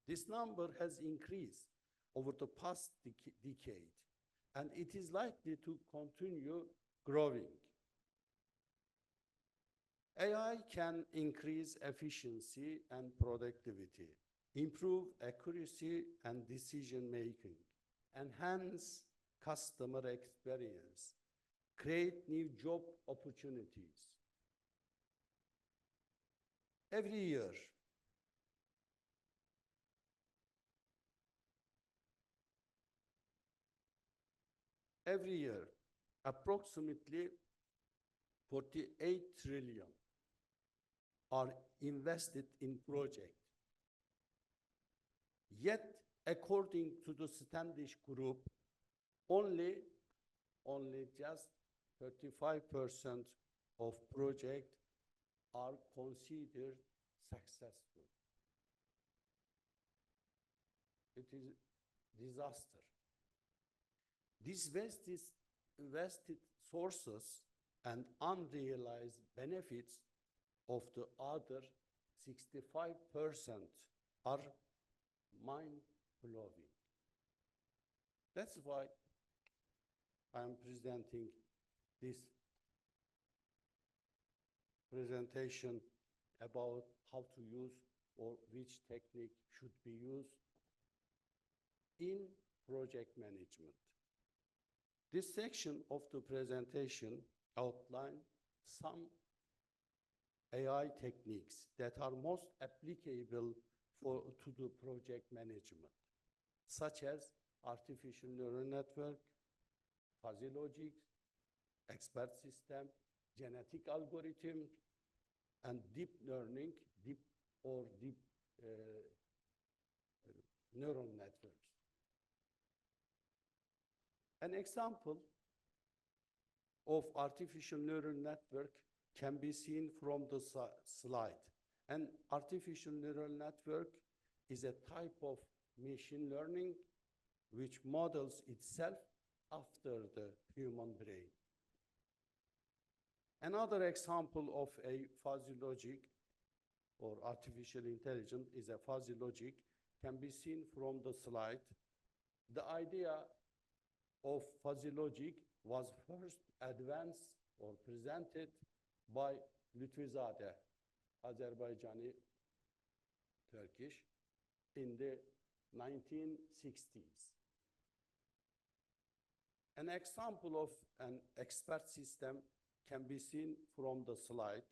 This number has increased over the past decade, and it is likely to continue growing. AI can increase efficiency and productivity, improve accuracy and decision-making, enhance customer experience, create new job opportunities. Every year, approximately 48 trillion are invested in projects. Yet, according to the Standish Group, only just 35% of projects are considered successful. It is a disaster. These vested sources and unrealized benefits of the other 65% are mind-blowing. That's why I'm presenting this presentation about how to use or which technique should be used in project management. This section of the presentation outlines some AI techniques that are most applicable to the project management, such as artificial neural network, fuzzy logic, expert system, genetic algorithm, and deep learning, deep neural networks. An example of artificial neural network can be seen from the slide. An artificial neural network is a type of machine learning which models itself after the human brain. Another example of a fuzzy logic or artificial intelligence is a fuzzy logic can be seen from the slide. The idea of fuzzy logic was first advanced or presented by Lütfizade, Azerbaijani Turkish, in the 1960s. An example of an expert system can be seen from the slide.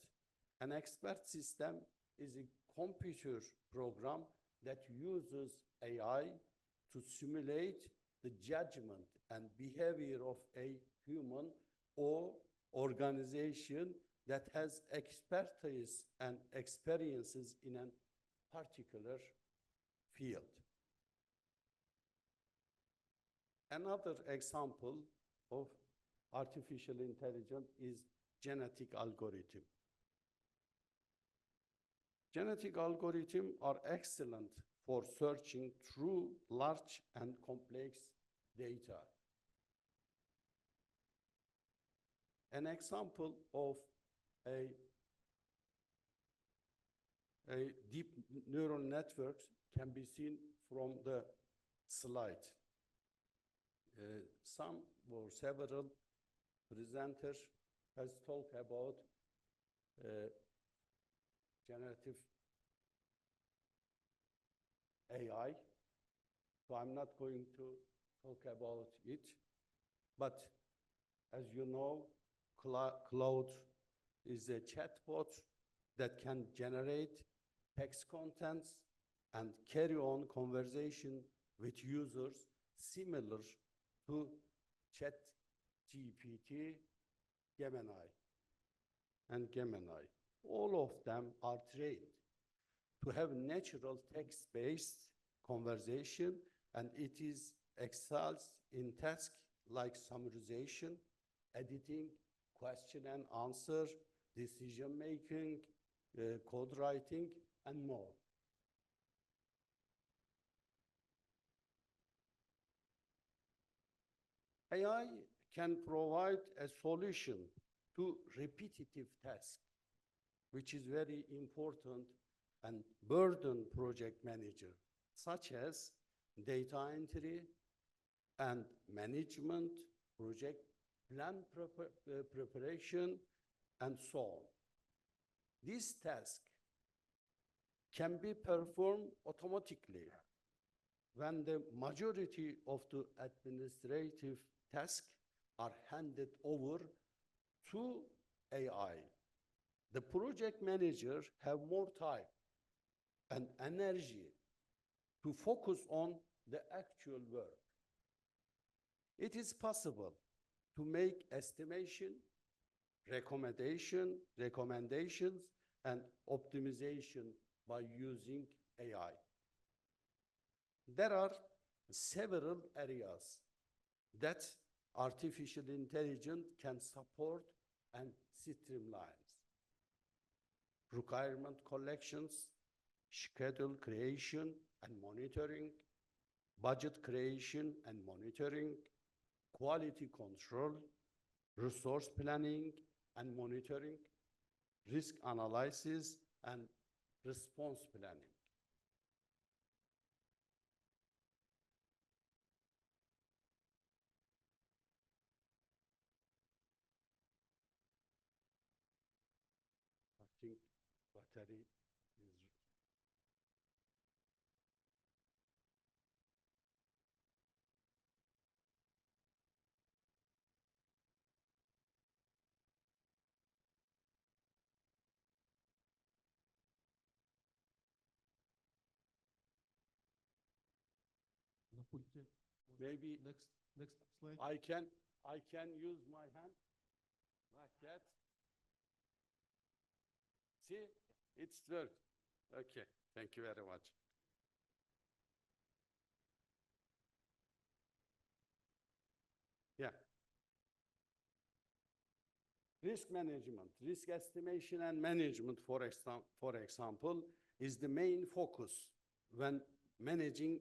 An expert system is a computer program that uses AI to simulate the judgment and behavior of a human or organization that has expertise and experiences in a particular field. Another example of artificial intelligence is genetic algorithm. Genetic algorithms are excellent for searching through large and complex data. An example of a deep neural network can be seen from the slide. Some or several presenters has talked about generative AI, so I'm not going to talk about it, but as you know, Claude is a chatbot that can generate text contents and carry on conversation with users similar to ChatGPT, Gemini, and Gemini. All of them are trained to have natural text-based conversation, and it excels in tasks like summarization, editing, question and answer, decision-making, code writing, and more. AI can provide a solution to repetitive tasks, which is very important and burden project manager, such as data entry and management, project plan preparation, and so on. These tasks can be performed automatically when the majority of the administrative tasks are handed over to AI. The project manager have more time and energy to focus on the actual work. It is possible to make estimation, recommendations, and optimization by using AI. There are several areas that artificial intelligence can support and streamline. Requirement collections, schedule creation and monitoring, budget creation and monitoring, quality control, resource planning and monitoring, risk analysis, and response planning. I think what battery is maybe Next slide. I can use my hand like that. See, it's worked. Okay, thank you very much. Yeah. Risk management, risk estimation and management, for example, is the main focus when managing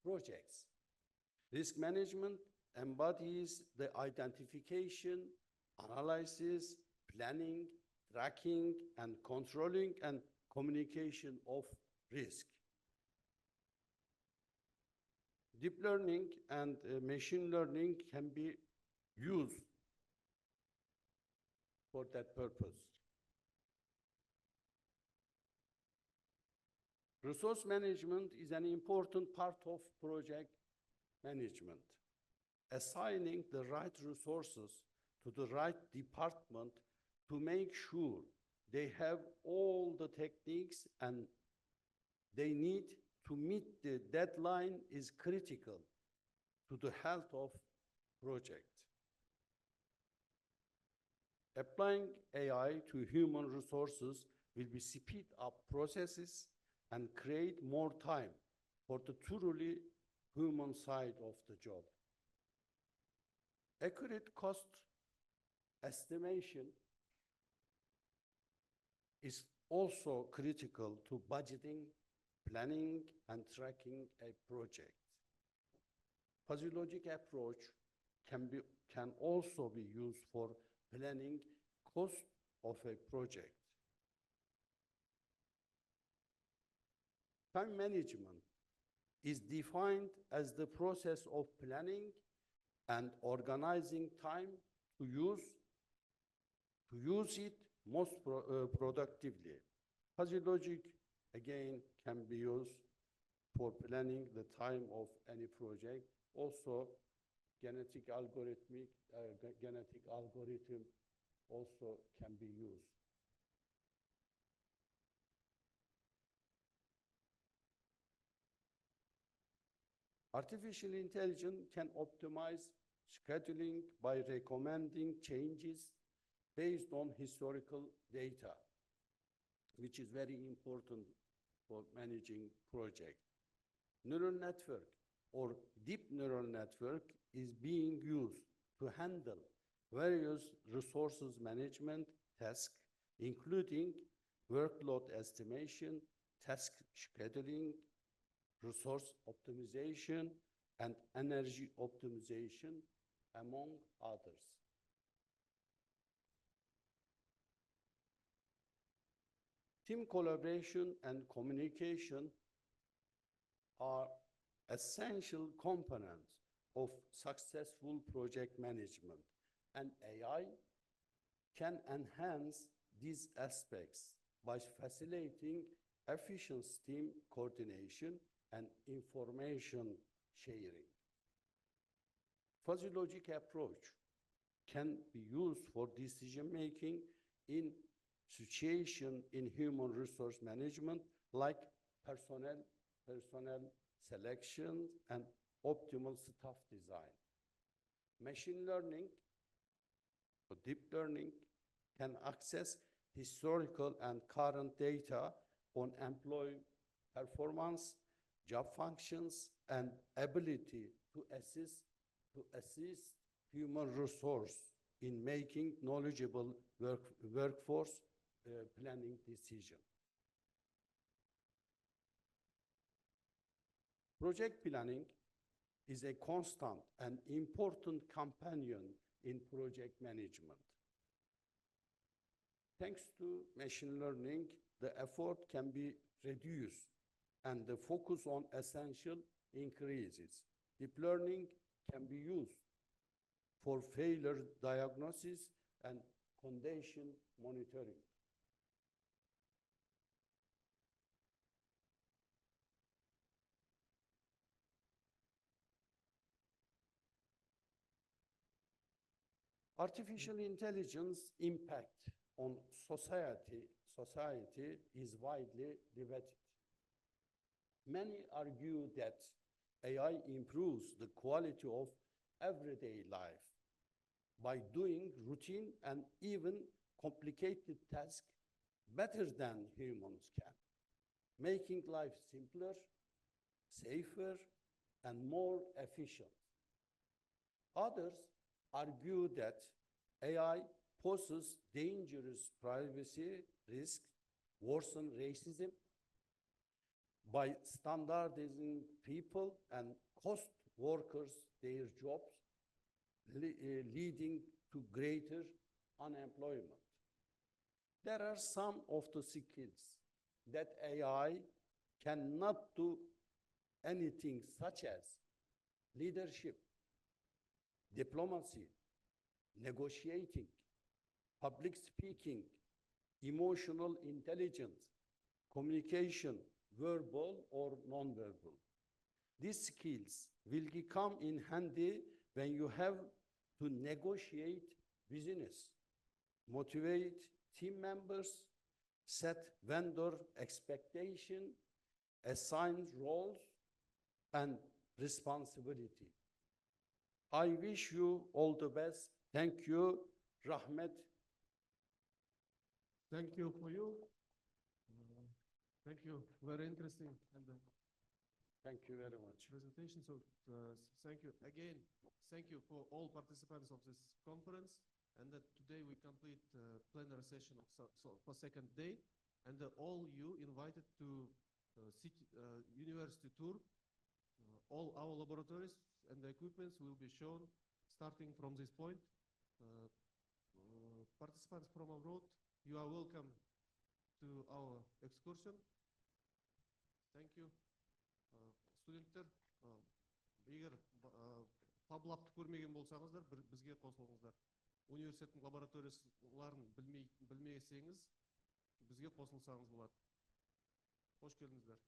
projects. Risk management embodies the identification, analysis, planning, tracking, and controlling and communication of risk. Deep learning and machine learning can be used for that purpose. Resource management is an important part of project management. Assigning the right resources to the right department to make sure they have all the techniques and they need to meet the deadline is critical to the health of project. Applying AI to human resources will be speed up processes and create more time for the truly human side of the job. Accurate cost estimation is also critical to budgeting, planning, and tracking a project. Fuzzy logic approach can also be used for planning cost of a project. Time management is defined as the process of planning and organizing time to use it most productively. Fuzzy logic, again, can be used for planning the time of any project. Also, genetic algorithm also can be used. Artificial intelligence can optimize scheduling by recommending changes based on historical data, which is very important for managing projects. Neural network or deep neural network is being used to handle various resources management tasks, including workload estimation, task scheduling, resource optimization, and energy optimization, among others. Team collaboration and communication are essential components of successful project management, and AI can enhance these aspects by facilitating efficient team coordination and information sharing. Fuzzy logic approach can be used for decision-making in situation in human resource management, like personnel selection and optimal staff design. Machine learning or deep learning can access historical and current data on employee performance, job functions, and ability to assist human resource in making knowledgeable workforce planning decision. Project planning is a constant and important companion in project management. Thanks to machine learning, the effort can be reduced and the focus on essential increases. Deep learning can be used for failure diagnosis and condition monitoring. Artificial intelligence impact on society is widely debated. Many argue that AI improves the quality of everyday life by doing routine and even complicated tasks better than humans can, making life simpler, safer, and more efficient. Others argue that AI poses dangerous privacy risks, worsen racism by standardizing people and cost workers their jobs, leading to greater unemployment. There are some of the skills that AI cannot do anything, such as leadership, diplomacy, negotiating, public speaking, emotional intelligence, communication, verbal or nonverbal. These skills will come in handy when you have to negotiate business, motivate team members, set vendor expectation, assign roles and responsibility. I wish you all the best. Thank you, Rahmet. Thank you for you. Thank you. Very interesting and Thank you very much. presentation. So thank you again. Thank you for all participants of this conference. And that today we complete plenary session of for second day. And all you invited to university tour. All our laboratories and the equipments will be shown starting from this point. Participants from abroad, you are welcome to our excursion. Thank you. Студенттер, егер таблапты көрмеген болсаңыздар, бізге қосылыңыздар. Университеттің лабораторияларын білмесеңіз, бізге қосылсаңыз болады. Қош келдіңіздер.